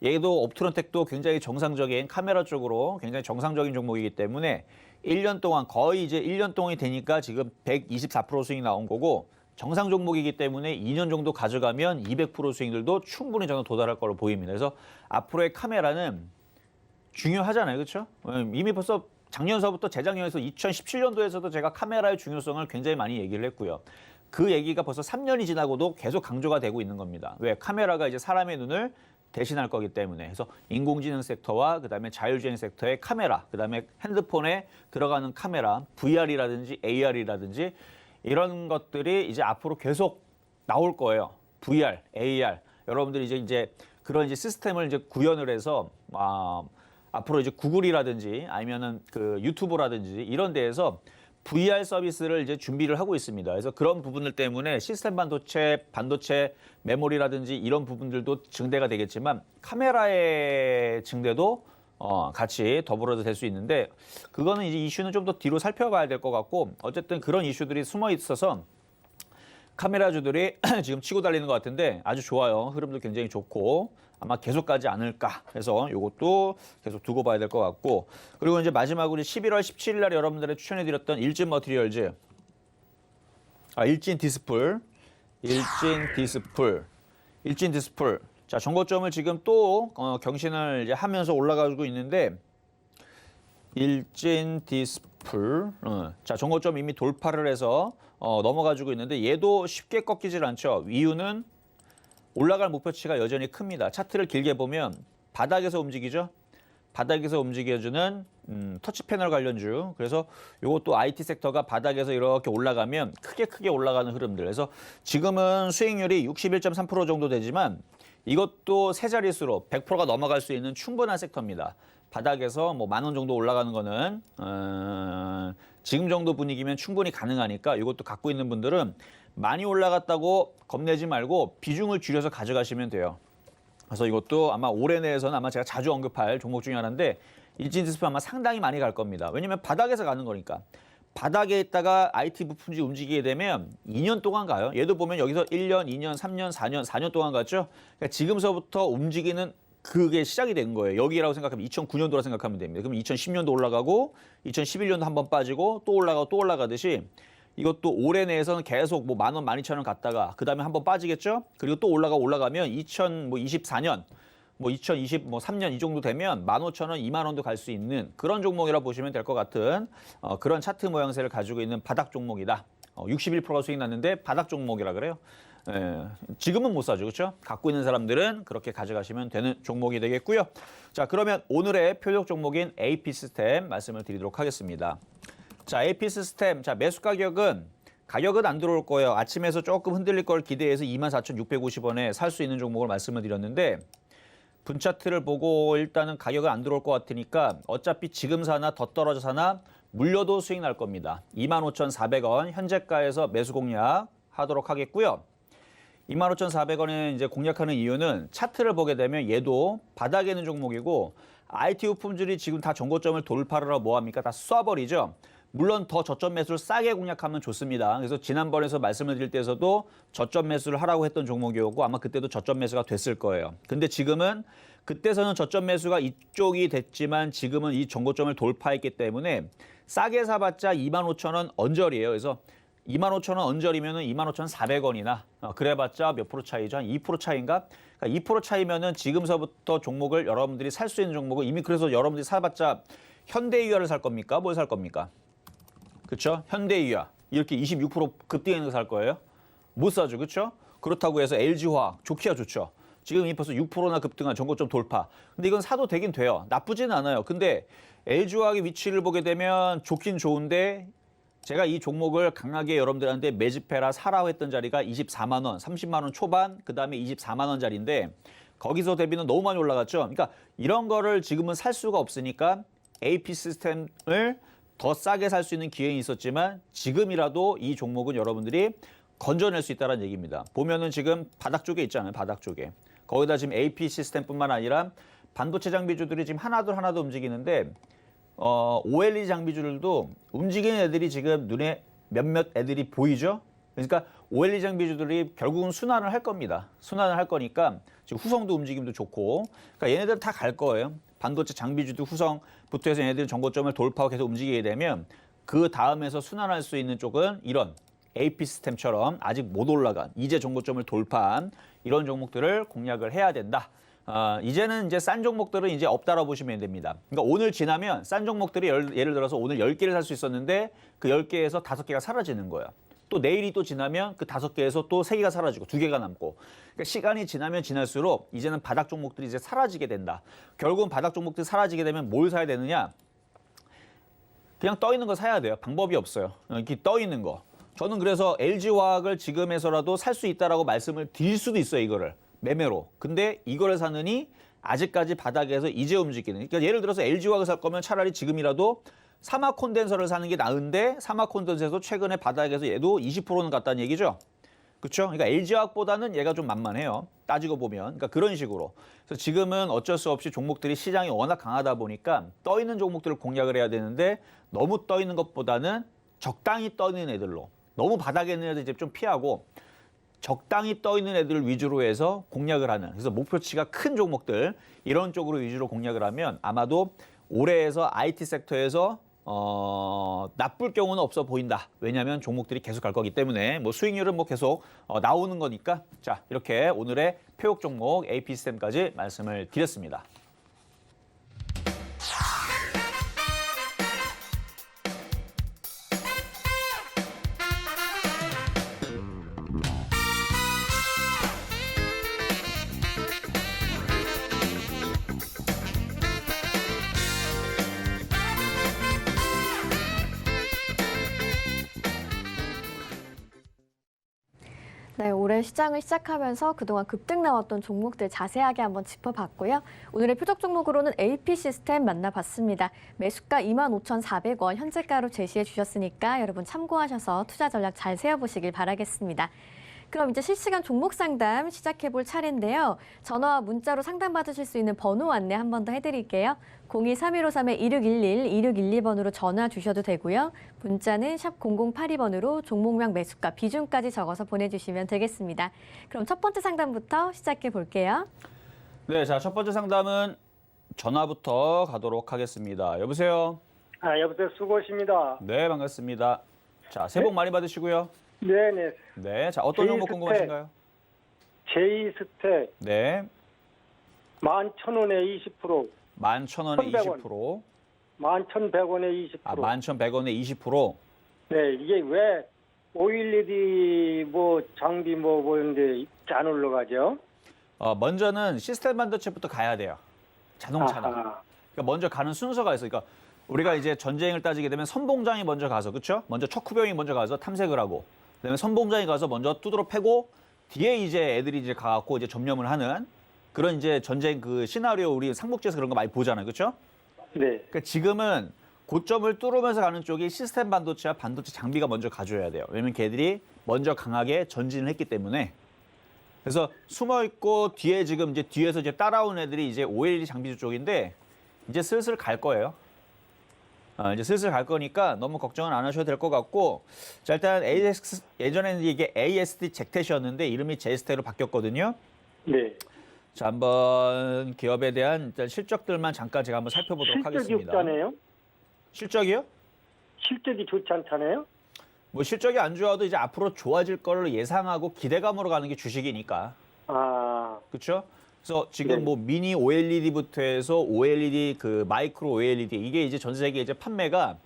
얘도 옵트론텍도 굉장히 정상적인 카메라 쪽으로 굉장히 정상적인 종목이기 때문에 1년 동안 거의 이제 1년 동안이 되니까 지금 124% 수익이 나온 거고 정상 종목이기 때문에 2년 정도 가져가면 200% 수익률도 충분히 저는 도달할 걸로 보입니다. 그래서 앞으로의 카메라는 중요하잖아요. 그렇죠? 이미 벌써 작년서부터 재작년에서 2017년도에서도 제가 카메라의 중요성을 굉장히 많이 얘기를 했고요. 그 얘기가 벌써 3년이 지나고도 계속 강조가 되고 있는 겁니다. 왜? 카메라가 이제 사람의 눈을 대신할 거기 때문에. 그래서 인공지능 섹터와 그다음에 자율주행 섹터의 카메라, 그다음에 핸드폰에 들어가는 카메라, VR이라든지 AR이라든지 이런 것들이 이제 앞으로 계속 나올 거예요. VR, AR. 여러분들이 이제 그런 이제 시스템을 이제 구현을 해서 앞으로 이제 구글이라든지 아니면은 그 유튜브라든지 이런 데에서 VR 서비스를 이제 준비를 하고 있습니다. 그래서 그런 부분들 때문에 시스템 반도체 메모리라든지 이런 부분들도 증대가 되겠지만 카메라의 증대도 같이 더불어서 될 수 있는데 그거는 이제 이슈는 좀 더 뒤로 살펴봐야 될 것 같고 어쨌든 그런 이슈들이 숨어 있어서 카메라주들이 지금 치고 달리는 것 같은데 아주 좋아요. 흐름도 굉장히 좋고 아마 계속 가지 않을까 해서 이것도 계속 두고 봐야 될 것 같고 그리고 이제 마지막으로 11월 17일 날 여러분들의 추천해드렸던 일진 머티리얼즈 일진 디스플 자 정고점을 지금 또 경신을 이제 하면서 올라가고 있는데 일진 디스플 자 정고점 이미 돌파를 해서 넘어가지고 있는데 얘도 쉽게 꺾이질 않죠. 이유는 올라갈 목표치가 여전히 큽니다. 차트를 길게 보면 바닥에서 움직이죠. 바닥에서 움직여주는 터치 패널 관련주. 그래서 이것도 IT 섹터가 바닥에서 이렇게 올라가면 크게 올라가는 흐름들. 그래서 지금은 수익률이 61.3% 정도 되지만 이것도 세 자릿수로 100%가 넘어갈 수 있는 충분한 섹터입니다. 바닥에서 뭐 10,000원 정도 올라가는 거는 지금 정도 분위기면 충분히 가능하니까 이것도 갖고 있는 분들은 많이 올라갔다고 겁내지 말고 비중을 줄여서 가져가시면 돼요. 그래서 이것도 아마 올해 내에서는 아마 제가 자주 언급할 종목 중에 하나인데 일진 디스플레이 아마 상당히 많이 갈 겁니다. 왜냐면 바닥에서 가는 거니까. 바닥에 있다가 IT 부품지 움직이게 되면 2년 동안 가요. 얘도 보면 여기서 1년, 2년, 3년, 4년 동안 갔죠. 그러니까 지금서부터 움직이는 그게 시작이 된 거예요. 여기라고 생각하면 2009년도라 생각하면 됩니다. 그럼 2010년도 올라가고 2011년도 한번 빠지고 또 올라가고 또 올라가듯이 이것도 올해 내에서는 계속 뭐 10,000원, 12,000원 갔다가 그 다음에 한번 빠지겠죠. 그리고 또 올라가면 2024년, 뭐 2023년 이 정도 되면 15,000원, 20,000원도 갈 수 있는 그런 종목이라 보시면 될 것 같은 그런 차트 모양새를 가지고 있는 바닥 종목이다. 61%가 수익 났는데 바닥 종목이라 그래요. 지금은 못 사죠. 그렇죠? 갖고 있는 사람들은 그렇게 가져가시면 되는 종목이 되겠고요. 자, 그러면 오늘의 표적 종목인 AP 시스템 말씀을 드리도록 하겠습니다. 자, AP 시스템. 자, 매수 가격은 안 들어올 거예요. 아침에서 조금 흔들릴 걸 기대해서 24,650원에 살 수 있는 종목을 말씀을 드렸는데 분차트를 보고 일단은 가격은 안 들어올 것 같으니까 어차피 지금 사나 더 떨어져 사나 물려도 수익 날 겁니다. 25,400원 현재가에서 매수 공략 하도록 하겠고요. 25,400원에 이제 공략하는 이유는 차트를 보게 되면 얘도 바닥에 있는 종목이고 IT 부품들이 지금 다 정고점을 돌파를 하고 뭐합니까? 다 쏴버리죠. 물론 더 저점 매수를 싸게 공략하면 좋습니다. 그래서 지난번에서 말씀을 드릴 때에서도 저점 매수를 하라고 했던 종목이었고 아마 그때도 저점 매수가 됐을 거예요. 근데 지금은 그때서는 저점 매수가 이쪽이 됐지만 지금은 이 정고점을 돌파했기 때문에 싸게 사봤자 25,000원 언저리예요. 그래서 25,000원 언저리면은 25,400원이나 그래봤자 몇 프로 차이죠? 한 2% 차이인가? 그러니까 2% 차이면은 지금서부터 종목을 여러분들이 살 수 있는 종목을 이미 그래서 여러분들이 사봤자 현대유아를 살 겁니까? 뭘 살 겁니까? 그렇죠? 현대유아 이렇게 26% 급등하는 거 살 거예요? 못 사죠, 그렇죠? 그렇다고 해서 LG화학 좋기야 좋죠. 지금 이미 벌써 6%나 급등한 정고점 돌파. 근데 이건 사도 되긴 돼요. 나쁘지는 않아요. 근데 LG화학의 위치를 보게 되면 좋긴 좋은데 제가 이 종목을 강하게 여러분들한테 매집해라 사라고 했던 자리가 24만 원, 30만 원 초반, 그 다음에 24만 원짜리인데 거기서 대비는 너무 많이 올라갔죠. 그러니까 이런 거를 지금은 살 수가 없으니까 AP 시스템을 더 싸게 살 수 있는 기회는 있었지만 지금이라도 이 종목은 여러분들이 건져낼 수 있다는 얘기입니다. 보면은 지금 바닥 쪽에 있잖아요. 바닥 쪽에. 거기다 지금 AP 시스템뿐만 아니라 반도체 장비주들이 지금 하나도 움직이는데 OLED 장비주들도 움직이는 애들이 지금 눈에 몇몇 애들이 보이죠? 그러니까 OLED 장비주들이 결국은 순환을 할 겁니다. 순환을 할 거니까 지금 후성도 움직임도 좋고, 그러니까 얘네들은 다 갈 거예요. 반도체 장비주도 후성부터 해서 얘네들은 정고점을 돌파하고 계속 움직이게 되면 그 다음에서 순환할 수 있는 쪽은 이런 AP 시스템처럼 아직 못 올라간 이제 정고점을 돌파한 이런 종목들을 공략을 해야 된다. 이제는 이제 싼 종목들은 이제 없다라고 보시면 됩니다. 그러니까 오늘 지나면 싼 종목들이 예를 들어서 오늘 10개를 살 수 있었는데 그 10개에서 5개가 사라지는 거예요. 또 내일이 또 지나면 그 5개에서 또 3개가 사라지고 2개가 남고. 그러니까 시간이 지나면 지날수록 이제는 바닥 종목들이 이제 사라지게 된다. 결국은 바닥 종목들이 사라지게 되면 뭘 사야 되느냐? 그냥 떠 있는 거 사야 돼요. 방법이 없어요. 이렇게 떠 있는 거. 저는 그래서 LG화학을 지금에서라도 살 수 있다라고 말씀을 드릴 수도 있어요, 이거를. 매매로. 근데 이거를 사느니 아직까지 바닥에서 이제 움직이는. 그러니까 예를 들어서 LG화학을 살 거면 차라리 지금이라도 사마 콘덴서를 사는 게 나은데 사마 콘덴서도 최근에 바닥에서 얘도 20%는 갔다는 얘기죠. 그렇죠? 그러니까 LG화학보다는 얘가 좀 만만해요. 따지고 보면. 그러니까 그런 식으로. 그래서 지금은 어쩔 수 없이 종목들이 시장이 워낙 강하다 보니까 떠 있는 종목들을 공략을 해야 되는데 너무 떠 있는 것보다는 적당히 떠 있는 애들로. 너무 바닥에 있는 애들 이제 좀 피하고 적당히 떠 있는 애들을 위주로 해서 공략을 하는. 그래서 목표치가 큰 종목들 이런 쪽으로 위주로 공략을 하면 아마도 올해에서 IT 섹터에서 나쁠 경우는 없어 보인다. 왜냐하면 종목들이 계속 갈 거기 때문에 뭐 수익률은 뭐 계속 나오는 거니까. 자, 이렇게 오늘의 표역 종목 AP 시스템까지 말씀을 드렸습니다.
네, 올해 시장을 시작하면서 그동안 급등 나왔던 종목들 자세하게 한번 짚어봤고요. 오늘의 표적 종목으로는 AP 시스템 만나봤습니다. 매수가 25,400원 현재가로 제시해 주셨으니까 여러분 참고하셔서 투자 전략 잘 세워보시길 바라겠습니다. 그럼 이제 실시간 종목 상담 시작해볼 차례인데요. 전화와 문자로 상담받으실 수 있는 번호 안내 한 번 더 해드릴게요. 02-3153-2611, 2612번으로 전화 주셔도 되고요. 문자는 샵 0082번으로 종목명 매수가 비중까지 적어서 보내주시면 되겠습니다. 그럼 첫 번째 상담부터 시작해 볼게요.
네, 자, 첫 번째 상담은 전화부터 가도록 하겠습니다. 여보세요?
여보세요. 수고하십니다.
네, 반갑습니다. 자, 새해 복 많이 받으시고요.
네네.
네, 자, 어떤 종목
제이스택.
궁금하신가요?
제이스택
네,
11,000원에 20%,
11,000원에
1,100원.
20%.
11,100원에 20%.
11,100원에 20%.
네, 이게 왜 OLED 뭐 장비 뭐 보는데 안 올라가죠?
먼저는 시스템 반도체부터 가야 돼요. 자동차는.
아하.
그러니까 먼저 가는 순서가 있어요. 그러니까 우리가 이제 전쟁을 따지게 되면 선봉장이 먼저 가서, 그렇죠? 먼저 척후병이 먼저 가서 탐색을 하고, 그다음에 선봉장이 가서 먼저 두드러 패고, 뒤에 이제 애들이 이제 가갖고 이제 점령을 하는 그런 이제 전쟁 그 시나리오 우리 삼국지에서 그런 거 많이 보잖아요, 그렇죠?
네.
그러니까 지금은 고점을 뚫으면서 가는 쪽이 시스템 반도체와 반도체 장비가 먼저 가줘야 돼요. 왜냐면 걔들이 먼저 강하게 전진을 했기 때문에. 그래서 숨어 있고 뒤에 지금 이제 뒤에서 이제 따라온 애들이 이제 OLED 장비주 쪽인데 이제 슬슬 갈 거예요. 이제 슬슬 갈 거니까 너무 걱정은 안 하셔도 될 것 같고, 자, 일단 예전에는 이게 ASD 잭텟이었는데 이름이 제스테로 바뀌었거든요.
네.
자, 한번 기업에 대한 일단 실적들만 잠깐 제가 한번 살펴보도록
실적이
하겠습니다.
없잖아요.
실적이요?
실적이 좋지 않잖아요.
뭐 실적이 안 좋아도 이제 앞으로 좋아질 거를 예상하고 기대감으로 가는 게 주식이니까.
아,
그렇죠? 그래서 지금
네.
뭐 미니 OLED부터 해서 OLED 그 마이크로 OLED 이게 이제 전 세계 이제 판매가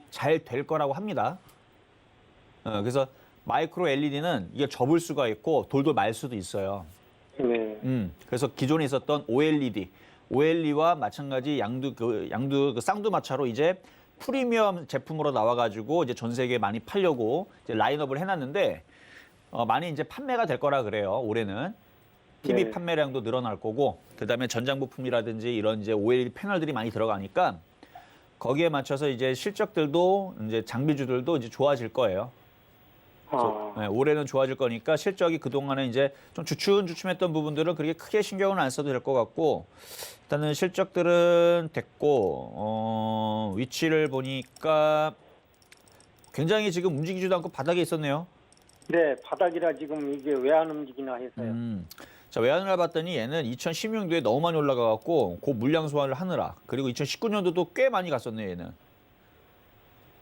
잘 될 거라고 합니다. 그래서 마이크로 LED는 이게 접을 수가 있고 돌돌 말 수도 있어요.
네.
그래서 기존에 있었던 OLED와 마찬가지 양두 그 쌍두마차로 이제 프리미엄 제품으로 나와가지고 이제 전 세계에 많이 팔려고 이제 라인업을 해놨는데 많이 이제 판매가 될 거라 그래요. 올해는 TV
네.
판매량도 늘어날 거고, 그다음에 전장 부품이라든지 이런 이제 OLED 패널들이 많이 들어가니까 거기에 맞춰서 이제 실적들도 이제 장비주들도 이제 좋아질 거예요.
아,
네, 올해는 좋아질 거니까 실적이 그동안에 이제 좀 주춤주춤했던 부분들은 그렇게 크게 신경은 안 써도 될 것 같고, 일단은 실적들은 됐고, 위치를 보니까 굉장히 지금 움직이지도 않고 바닥에 있었네요.
네, 바닥이라 지금 이게 왜 안 움직이나 해서요.
자, 외환을 봤더니 얘는 2016년도에 너무 많이 올라가갖고 그 물량 소화를 하느라 그리고 2019년도도 꽤 많이 갔었네요, 얘는.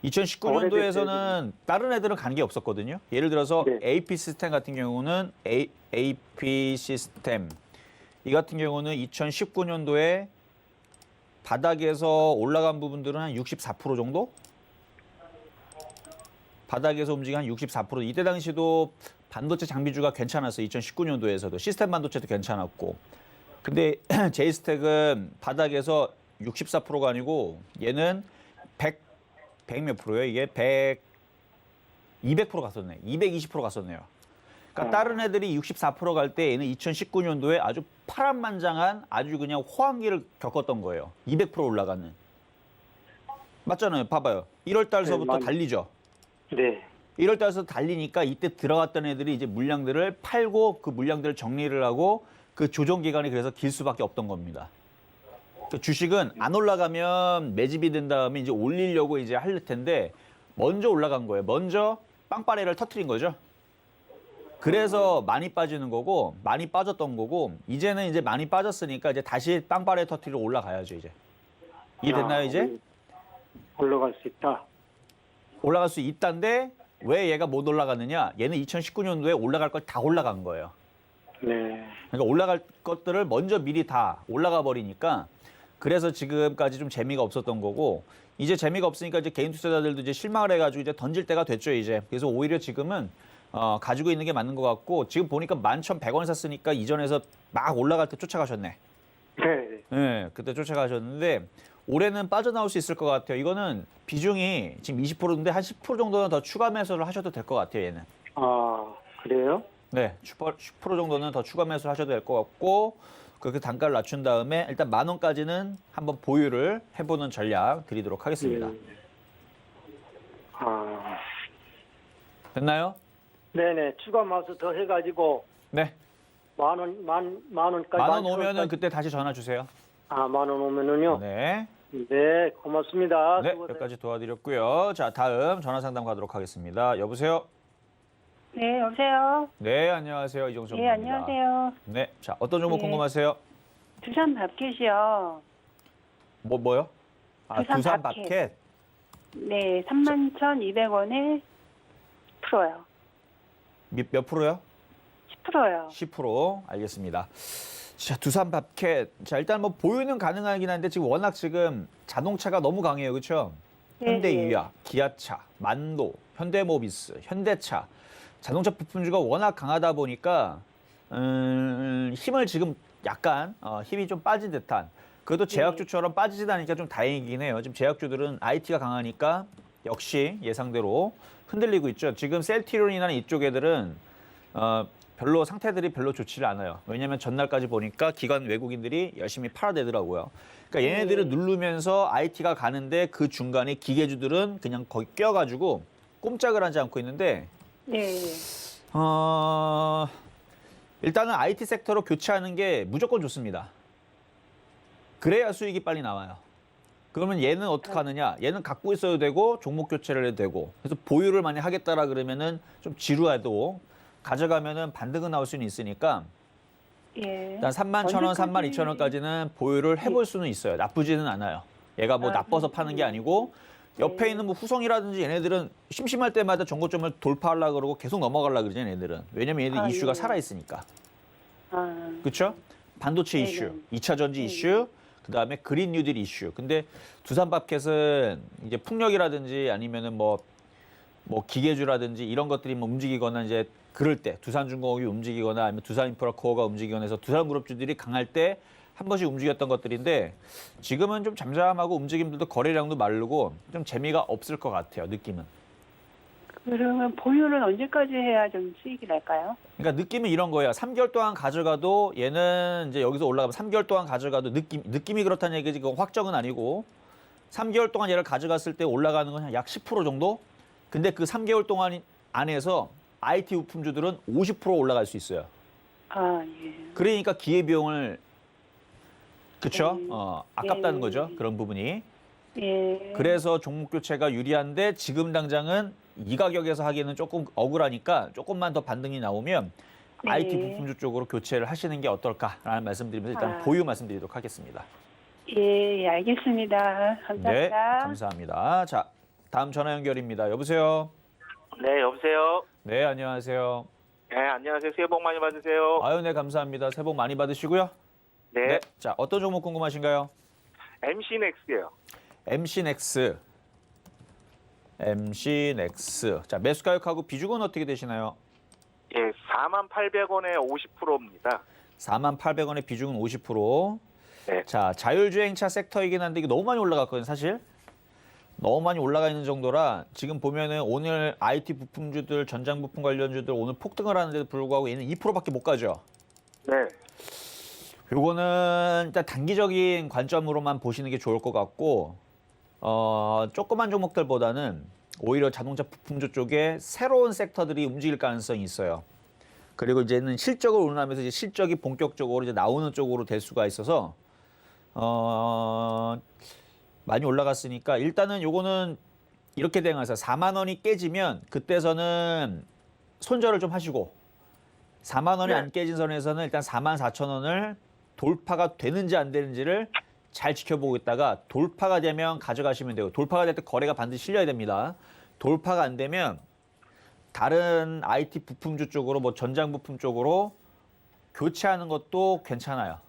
2019년도에서는 다른 애들은 간 게 없었거든요. 예를 들어서
네.
AP 시스템 같은 경우는 AP 시스템 이 같은 경우는 2019년도에 바닥에서 올라간 부분들은 한 64% 정도? 바닥에서 움직인 한 64%. 이때 당시도 반도체 장비주가 괜찮았어요. 2019년도에서도. 시스템 반도체도 괜찮았고. 근데 제이스텍은 바닥에서 64%가 아니고 얘는 100 몇 프로예요? 이게 200% 갔었네. 220% 갔었네요. 그러니까 다른 애들이 64% 갈 때 얘는 2019년도에 아주 파란만장한 아주 그냥 호황기를 겪었던 거예요. 200% 올라가는. 맞잖아요. 봐봐요. 1월 달서부터
네,
달리죠.
네.
1월 달서 달리니까 이때 들어갔던 애들이 이제 물량들을 팔고 그 물량들을 정리를 하고 그 조정 기간이 그래서 길 수밖에 없던 겁니다. 그 주식은 안 올라가면 매집이 된 다음에 이제 올리려고 이제 할 텐데 먼저 올라간 거예요. 먼저 빵빠레를 터트린 거죠. 그래서 많이 빠지는 거고 많이 빠졌던 거고 이제는 이제 많이 빠졌으니까 이제 다시 빵빠레 터트리러 올라가야죠, 이제. 이해됐나요, 이제?
올라갈 수 있다.
올라갈 수 있다는데 왜 얘가 못 올라갔느냐? 얘는 2019년도에 올라갈 걸 다 올라간 거예요.
네.
그러니까 올라갈 것들을 먼저 미리 다 올라가 버리니까 그래서 지금까지 좀 재미가 없었던 거고 이제 재미가 없으니까 이제 개인 투자자들도 이제 실망을 해가지고 이제 던질 때가 됐죠, 이제. 그래서 오히려 지금은 가지고 있는 게 맞는 것 같고 지금 보니까 11,100원 샀으니까 이전에서 막 올라갈 때 쫓아가셨네.
네.
네, 그때 쫓아가셨는데 올해는 빠져나올 수 있을 것 같아요. 이거는 비중이 지금 20%인데 한 10% 정도는 더 추가 매수를 하셔도 될 것 같아요, 얘는.
아, 그래요?
네, 10% 정도는 더 추가 매수를 하셔도 될 것 같고 그렇게 단가를 낮춘 다음에 일단 10,000원까지는 한번 보유를 해보는 전략 드리도록 하겠습니다.
아,
됐나요?
네네. 추가 마수 더 해가지고
네,
만 원까지.
10,000원 오면은 그때 다시 전화 주세요.
아, 10,000원 오면은요.
네,
네, 고맙습니다.
네,
수고하세요.
여기까지 도와드렸고요. 자, 다음 전화 상담 가도록 하겠습니다. 여보세요?
네, 여보세요.
네, 안녕하세요. 이종섭
네, 안녕하세요.
네, 자, 어떤 종목
네.
궁금하세요?
두산 밥켓이요.
뭐요? 아,
두산
두산
밥켓.
밥켓.
네, 31,200원에 10%요.
몇 프로요?
10%요.
10%. 알겠습니다. 자, 두산 밥켓. 자, 일단 뭐 보유는 가능하긴 한데 지금 워낙 지금 자동차가 너무 강해요. 그렇죠?
네,
현대유야, 기아차, 만도, 현대모비스, 현대차. 자동차 부품주가 워낙 강하다 보니까 힘을 지금 약간 힘이 좀 빠진 듯한 그래도 제약주처럼 빠지진 않으니까 좀 다행이긴 해요. 지금 제약주들은 IT가 강하니까 역시 예상대로 흔들리고 있죠. 지금 셀트리온이나 이쪽 애들은 별로 상태들이 별로 좋지를 않아요. 왜냐하면 전날까지 보니까 기관 외국인들이 열심히 팔아대더라고요. 그러니까 얘네들을 누르면서 IT가 가는데 그 중간에 기계주들은 그냥 거기 껴가지고 꼼짝을 하지 않고 있는데
네.
일단은 IT 섹터로 교체하는 게 무조건 좋습니다. 그래야 수익이 빨리 나와요. 그러면 얘는 어떻게 하느냐? 얘는 갖고 있어도 되고 종목 교체를 해도 되고 그래서 보유를 많이 하겠다라 그러면은 좀 지루해도 가져가면은 반등은 나올 수는 있으니까
예.
일단 31,000원,
언제까지?
32,000원까지는 보유를 해볼 수는 있어요. 나쁘지는 않아요. 얘가 뭐
아,
나빠서 파는 게 아니고 옆에 있는 뭐 후성이라든지 얘네들은 심심할 때마다 정고점을 돌파하려고 그러고 계속 넘어가려고 그러죠, 얘네들은. 왜냐면 얘네들
아,
이슈가
예.
살아있으니까.
아,
그렇죠? 반도체
네네.
이슈, 2차 전지 이슈, 그다음에 그린 뉴딜 이슈. 근데 두산밥켓은 이제 풍력이라든지 아니면은 뭐 기계주라든지 이런 것들이 뭐 움직이거나 이제 그럴 때 두산중공업이 움직이거나 아니면 두산인프라코어가 움직이거나 해서 두산그룹주들이 강할 때 한 번씩 움직였던 것들인데 지금은 좀 잠잠하고 움직임들도 거래량도 마르고 좀 재미가 없을 것 같아요, 느낌은.
그러면 보유는 언제까지 해야 좀 수익이 날까요?
그러니까 느낌은 이런 거예요. 3개월 동안 가져가도 얘는 이제 여기서 올라가면 3개월 동안 가져가도 느낌이 그렇다는 얘기지 그건 확정은 아니고 3개월 동안 얘를 가져갔을 때 올라가는 건 약 10% 정도? 근데 그 3개월 동안 안에서 IT 부품주들은 50% 올라갈 수 있어요.
아, 예.
그러니까 기회비용을 그쵸? 아깝다는
예.
거죠. 그런 부분이.
예.
그래서 종목 교체가 유리한데 지금 당장은 이 가격에서 하기에는 조금 억울하니까 조금만 더 반등이 나오면
네.
IT 부품주 쪽으로 교체를 하시는 게 어떨까라는 말씀드리면서 일단
아.
보유 말씀드리도록 하겠습니다.
예, 알겠습니다. 감사합니다.
네, 감사합니다. 자, 다음 전화 연결입니다. 여보세요?
네, 여보세요.
네, 안녕하세요.
네, 안녕하세요. 새해 복 많이 받으세요.
아유, 네, 감사합니다. 새해 복 많이 받으시고요.
네,
자, 어떤 종목 궁금하신가요?
MC넥스요.
MC넥스. MC넥스. 자, 매수 가격하고 비중은 어떻게 되시나요?
예, 48,800원에 50%입니다.
48,800원의 비중은 50%.
네.
자, 자율주행차 섹터이긴 한데 이게 너무 많이 올라갔거든요, 사실. 너무 많이 올라가 있는 정도라 지금 보면은 오늘 IT 부품주들, 전장 부품 관련주들 오늘 폭등을 하는데도 불구하고 얘는 2%밖에 못 가죠.
네,
요거는 일단 단기적인 관점으로만 보시는 게 좋을 것 같고, 조그만 종목들보다는 오히려 자동차 부품주 쪽에 새로운 섹터들이 움직일 가능성이 있어요. 그리고 이제는 실적을 오르면서 이제 실적이 본격적으로 이제 나오는 쪽으로 될 수가 있어서, 많이 올라갔으니까 일단은 요거는 이렇게 대응해서 4만 원이 깨지면 그때서는 손절을 좀 하시고 4만 원이
네.
안 깨진 선에서는 일단 4만 4천 원을 돌파가 되는지 안 되는지를 잘 지켜보고 있다가 돌파가 되면 가져가시면 되고 돌파가 될 때 거래가 반드시 실려야 됩니다. 돌파가 안 되면 다른 IT 부품주 쪽으로 뭐 전장 부품 쪽으로 교체하는 것도 괜찮아요.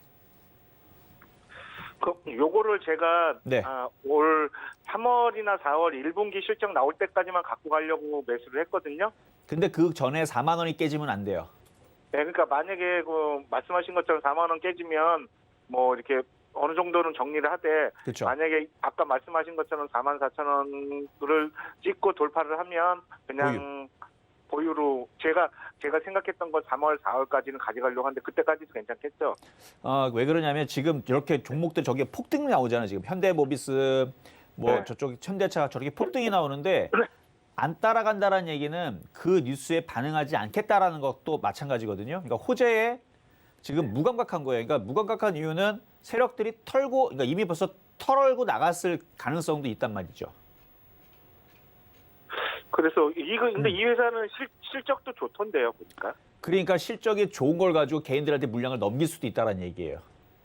요거를 제가
네.
올 3월이나 4월 1분기 실적 나올 때까지만 갖고 가려고 매수를 했거든요.
근데 그 전에 4만 원이 깨지면 안 돼요.
네, 그러니까 만약에 그 말씀하신 것처럼 4만 원 깨지면 뭐 이렇게 어느 정도는 정리를 하되
그렇죠.
만약에 아까 말씀하신 것처럼 44,000원을 찍고 돌파를 하면 그냥 보유로 제가 생각했던 건 3월, 4월까지는 가져가려고 하는데 그때까지도 괜찮겠죠?
왜 그러냐면 지금 이렇게 종목들 저게 폭등이 나오잖아요. 지금 현대모비스 뭐
네.
저쪽 현대차가 저렇게 폭등이 나오는데 안 따라간다라는 얘기는 그 뉴스에 반응하지 않겠다라는 것도 마찬가지거든요. 그러니까 호재에 지금 무감각한 거예요. 그러니까 무감각한 이유는 세력들이 털고 그러니까 이미 벌써 털고 나갔을 가능성도 있단 말이죠.
그래서 근데 이 회사는 실적도 좋던데요, 보니까.
그러니까 실적이 좋은 걸 가지고 개인들한테 물량을 넘길 수도 있다라는 얘기예요.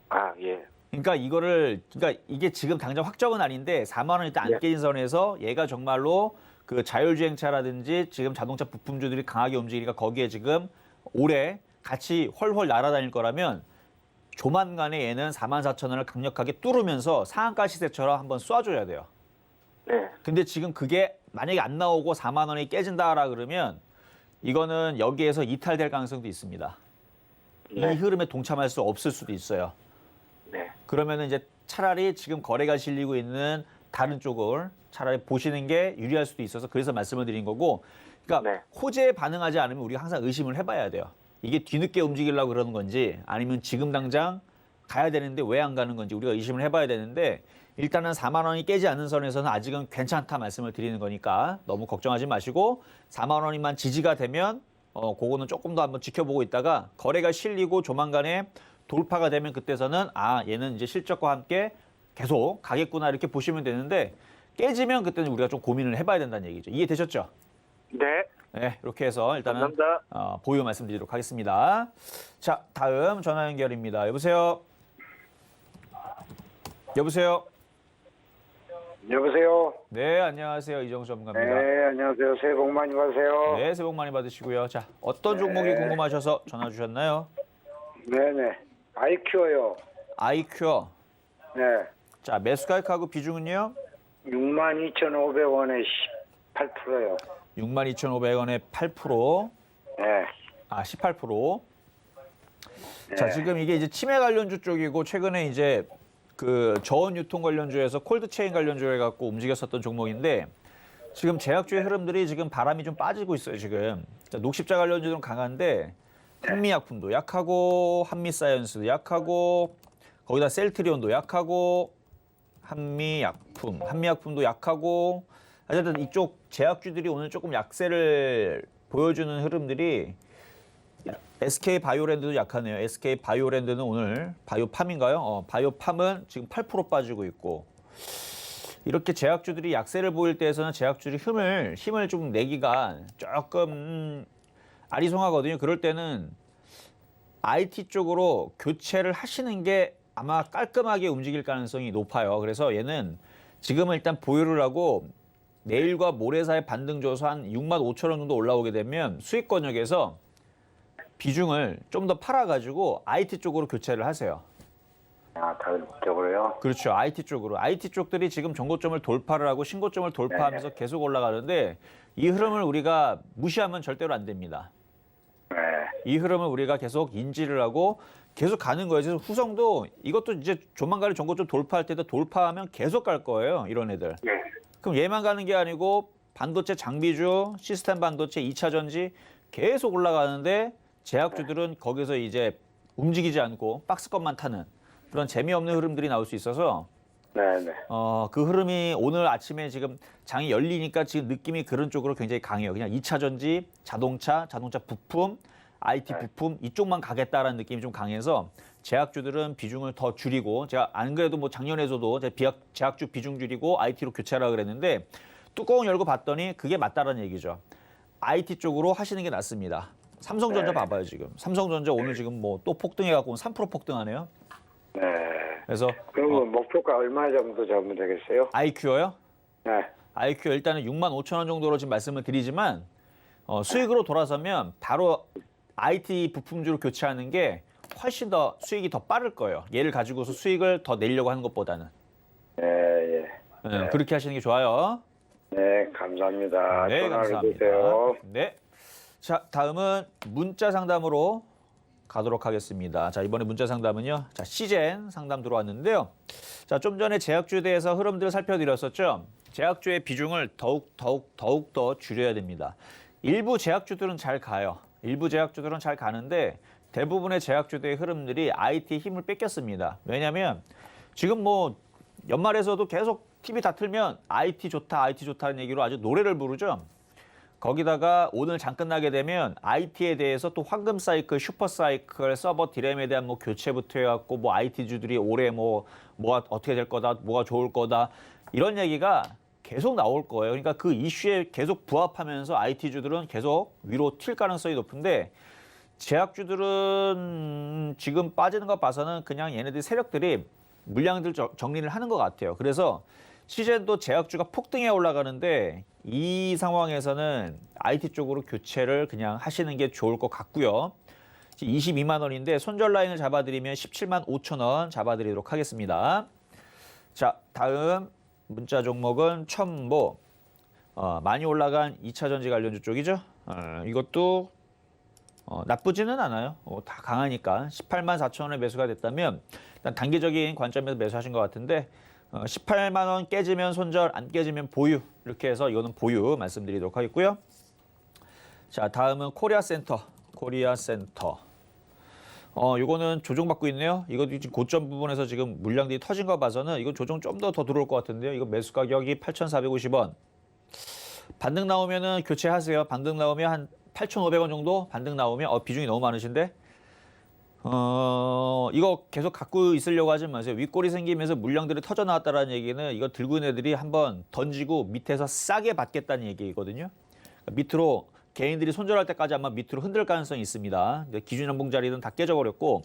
아, 예.
그러니까 이게 지금 당장 확정은 아닌데 4만 원 일단 안
네.
깨진 선에서 얘가 정말로 그 자율주행차라든지 지금 자동차 부품주들이 강하게 움직이니까 거기에 지금 올해 같이 훨훨 날아다닐 거라면 조만간에 얘는 44,000원을 강력하게 뚫으면서 상한가 시세처럼 한번 쏴줘야 돼요.
네.
근데 지금 그게 만약에 안 나오고 4만 원이 깨진다라 그러면 이거는 여기에서 이탈될 가능성도 있습니다. 이
네.
흐름에 동참할 수 없을 수도 있어요.
네.
그러면은 이제 차라리 지금 거래가 실리고 있는 다른 쪽을 차라리 보시는 게 유리할 수도 있어서 그래서 말씀을 드린 거고, 그러니까
네.
호재에 반응하지 않으면 우리가 항상 의심을 해봐야 돼요. 이게 뒤늦게 움직이려고 그러는 건지 아니면 지금 당장 가야 되는데 왜 안 가는 건지 우리가 의심을 해봐야 되는데 일단은 4만 원이 깨지 않는 선에서는 아직은 괜찮다 말씀을 드리는 거니까 너무 걱정하지 마시고 4만 원이만 지지가 되면 그거는 조금 더 한번 지켜보고 있다가 거래가 실리고 조만간에 돌파가 되면 그때서는 얘는 이제 실적과 함께 계속 가겠구나 이렇게 보시면 되는데 깨지면 그때는 우리가 좀 고민을 해봐야 된다는 얘기죠. 이해되셨죠?
네.
네, 이렇게 해서 일단은
감사합니다.
보유 말씀드리도록 하겠습니다. 자, 다음 전화 연결입니다. 여보세요? 여보세요?
여보세요.
네, 안녕하세요. 이정수 전문가입니다.
네, 안녕하세요. 새해 복 많이 받으세요.
네, 새해 복 많이 받으시고요. 자, 어떤 종목이 궁금하셔서 전화 주셨나요?
네네. 아이큐어요.
아이큐어.
네.
자, 매수 가격하고 비중은요?
62,500원에 18%요.
62,500원에 8%.
네.
18%.
네.
자, 지금 이게 이제 치매 관련주 쪽이고 최근에 이제 그 저온 유통 관련주에서 콜드체인 관련주 해갖고 움직였었던 종목인데 지금 제약주의 흐름들이 지금 바람이 좀 빠지고 있어요, 지금. 자, 녹십자 관련주들은 강한데 한미약품도 약하고 한미사이언스도 약하고 거기다 셀트리온도 약하고 한미약품도 약하고 어쨌든 이쪽 제약주들이 오늘 조금 약세를 보여주는 흐름들이 SK 바이오랜드도 약하네요. SK 바이오랜드는 오늘 바이오팜인가요? 바이오팜은 지금 8% 빠지고 있고 이렇게 제약주들이 약세를 보일 때에서는 제약주들이 힘을 좀 내기가 조금 아리송하거든요. 그럴 때는 IT 쪽으로 교체를 하시는 게 아마 깔끔하게 움직일 가능성이 높아요. 그래서 얘는 지금은 일단 보유를 하고 내일과 모레 사이 반등 줘서 한 6만 5천 원 정도 올라오게 되면 수익 권역에서 비중을 좀 더 팔아가지고 IT 쪽으로 교체를 하세요.
아, 다른 쪽으로요?
그렇죠. IT 쪽으로. IT 쪽들이 지금 전고점을 돌파를 하고 신고점을 돌파하면서 계속 올라가는데 이 흐름을 우리가 무시하면 절대로 안 됩니다.
네.
이 흐름을 우리가 계속 인지를 하고 계속 가는 거예요. 그래서 후성도 이것도 이제 조만간에 전고점 돌파할 때도 돌파하면 계속 갈 거예요. 이런 애들.
예.
그럼 얘만 가는 게 아니고 반도체 장비주, 시스템 반도체, 2차 전지 계속 올라가는데 제약주들은 거기서 이제 움직이지 않고 박스권만 타는 그런 재미없는 흐름들이 나올 수 있어서
네네.
그 흐름이 오늘 아침에 지금 장이 열리니까 지금 느낌이 그런 쪽으로 굉장히 강해요. 그냥 2차 전지, 자동차 부품, IT 부품 이쪽만 가겠다라는 느낌이 좀 강해서 제약주들은 비중을 더 줄이고 제가 안 그래도 뭐 작년에서도 제약주 비중 줄이고 IT로 교체하라 그랬는데 뚜껑을 열고 봤더니 그게 맞다라는 얘기죠. IT 쪽으로 하시는 게 낫습니다. 삼성전자 봐봐요 지금. 삼성전자 오늘 지금 뭐 또 폭등해갖고 3% 폭등하네요.
네.
그래서
그러면 목표가 얼마 정도 잡으면 되겠어요?
IQ요?
네.
IQ 일단은 6만 5천 원 정도로 지금 말씀을 드리지만 수익으로 돌아서면 바로 IT 부품주로 교체하는 게 훨씬 더 수익이 더 빠를 거예요. 얘를 가지고서 수익을 더 내려고 하는 것보다는.
예.
네, 그렇게 하시는 게 좋아요.
네, 감사합니다.
네,
전화
감사합니다.
주세요.
네. 자, 다음은 문자 상담으로 가도록 하겠습니다. 자, 이번에 문자 상담은요. 자, 시젠 상담 들어왔는데요. 자, 좀 전에 제약주에 대해서 흐름들을 살펴드렸었죠. 제약주의 비중을 더욱 더 줄여야 됩니다. 일부 제약주들은 잘 가요. 일부 제약주들은 잘 가는데 대부분의 제약주들의 흐름들이 IT에 힘을 뺏겼습니다. 왜냐하면 지금 뭐 연말에서도 계속 TV 다 틀면 IT 좋다는 얘기로 아주 노래를 부르죠. 거기다가 오늘 장 끝나게 되면 IT에 대해서 또 황금 사이클, 슈퍼 사이클, 서버 디램에 대한 뭐 교체부터 해갖고 뭐 IT주들이 올해 뭐가 어떻게 될 거다, 뭐가 좋을 거다 이런 얘기가 계속 나올 거예요. 그러니까 그 이슈에 계속 부합하면서 IT주들은 계속 위로 튈 가능성이 높은데 제약주들은 지금 빠지는 것 봐서는 그냥 얘네들 세력들이 물량들 정리를 하는 것 같아요. 그래서 시젠도 제약주가 폭등해 올라가는데 이 상황에서는 IT 쪽으로 교체를 그냥 하시는 게 좋을 것 같고요. 22만 원인데 손절 라인을 잡아드리면 17만 5천 원 잡아드리도록 하겠습니다. 자, 다음 문자 종목은 첨보. 많이 올라간 2차 전지 관련주 쪽이죠. 이것도 나쁘지는 않아요. 다 강하니까 18만 4천 원에 매수가 됐다면 일단 단기적인 관점에서 매수하신 것 같은데 18만 원 깨지면 손절, 안 깨지면 보유 이렇게 해서 이거는 보유 말씀드리도록 하겠고요. 자, 다음은 코리아센터. 이거는 조정받고 있네요. 이거 지금 고점 부분에서 지금 물량들이 터진 거 봐서는 이거 조정 좀 더 들어올 것 같은데요. 이거 매수 가격이 8,450원. 반등 나오면은 교체하세요. 반등 나오면 한 8,500원 정도 반등 나오면 비중이 너무 많으신데 이거 계속 갖고 있으려고 하지 마세요. 윗골이 생기면서 물량들이 터져 나왔다는 얘기는 이거 들고 있는 애들이 한번 던지고 밑에서 싸게 받겠다는 얘기거든요. 밑으로 개인들이 손절할 때까지 아마 밑으로 흔들 가능성이 있습니다. 기준 연봉 자리는 다 깨져버렸고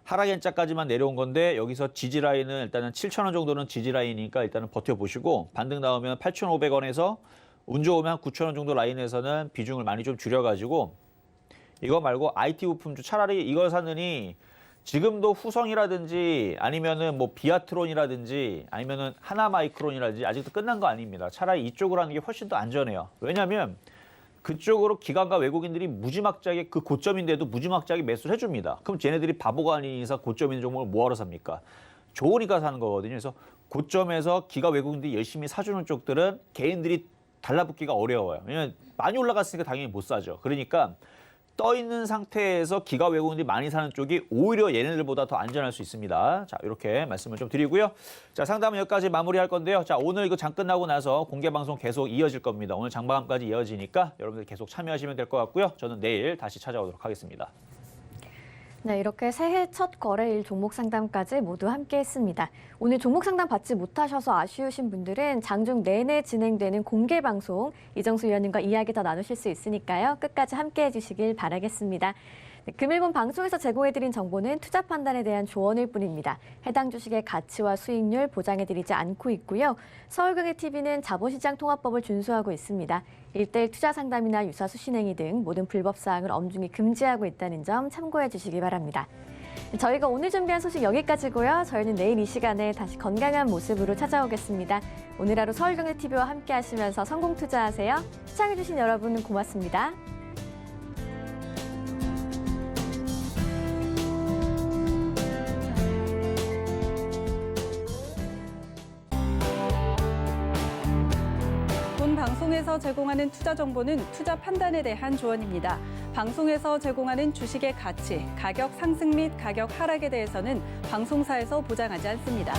하락연자까지만 내려온 건데 여기서 지지 라인은 일단은 7,000원 정도는 지지 라인이니까 일단은 버텨보시고 반등 나오면 8,500원에서 운 좋으면 9,000원 정도 라인에서는 비중을 많이 좀 줄여가지고 이거 말고 IT 부품주 차라리 이걸 사느니 지금도 후성이라든지 아니면은 뭐 비아트론이라든지 아니면은 하나마이크론이라든지 아직도 끝난 거 아닙니다. 차라리 이쪽으로 하는 게 훨씬 더 안전해요. 왜냐하면 그쪽으로 기관과 외국인들이 무지막지하게 그 고점인데도 무지막지하게 매수를 해줍니다. 그럼 쟤네들이 바보가 아닌 이상 고점 있는 종목을 뭐하러 삽니까? 좋으니까 사는 거거든요. 그래서 고점에서 기가 외국인들이 열심히 사주는 쪽들은 개인들이 달라붙기가 어려워요. 왜냐하면 많이 올라갔으니까 당연히 못 사죠. 그러니까 떠 있는 상태에서 기가 외국인들이 많이 사는 쪽이 오히려 얘네들보다 더 안전할 수 있습니다. 자, 이렇게 말씀을 좀 드리고요. 자, 상담은 여기까지 마무리할 건데요. 자, 오늘 이거 장 끝나고 나서 공개 방송 계속 이어질 겁니다. 오늘 장마감까지 이어지니까 여러분들 계속 참여하시면 될 것 같고요. 저는 내일 다시 찾아오도록 하겠습니다.
네, 이렇게 새해 첫 거래일 종목 상담까지 모두 함께 했습니다. 오늘 종목 상담 받지 못하셔서 아쉬우신 분들은 장중 내내 진행되는 공개 방송 이정수 위원님과 이야기 더 나누실 수 있으니까요. 끝까지 함께 해주시길 바라겠습니다. 네, 금일본 방송에서 제공해드린 정보는 투자 판단에 대한 조언일 뿐입니다. 해당 주식의 가치와 수익률 보장해드리지 않고 있고요. 서울경제TV는 자본시장 통합법을 준수하고 있습니다. 1:1 투자 상담이나 유사 수신행위 등 모든 불법 사항을 엄중히 금지하고 있다는 점 참고해 주시기 바랍니다. 저희가 오늘 준비한 소식 여기까지고요. 저희는 내일 이 시간에 다시 건강한 모습으로 찾아오겠습니다. 오늘 하루 서울경제TV와 함께 하시면서 성공 투자하세요. 시청해주신 여러분 고맙습니다.
본 방송에서 제공하는 투자 정보는 투자 판단에 대한 조언입니다. 방송에서 제공하는 주식의 가치, 가격 상승 및 가격 하락에 대해서는 방송사에서 보장하지 않습니다.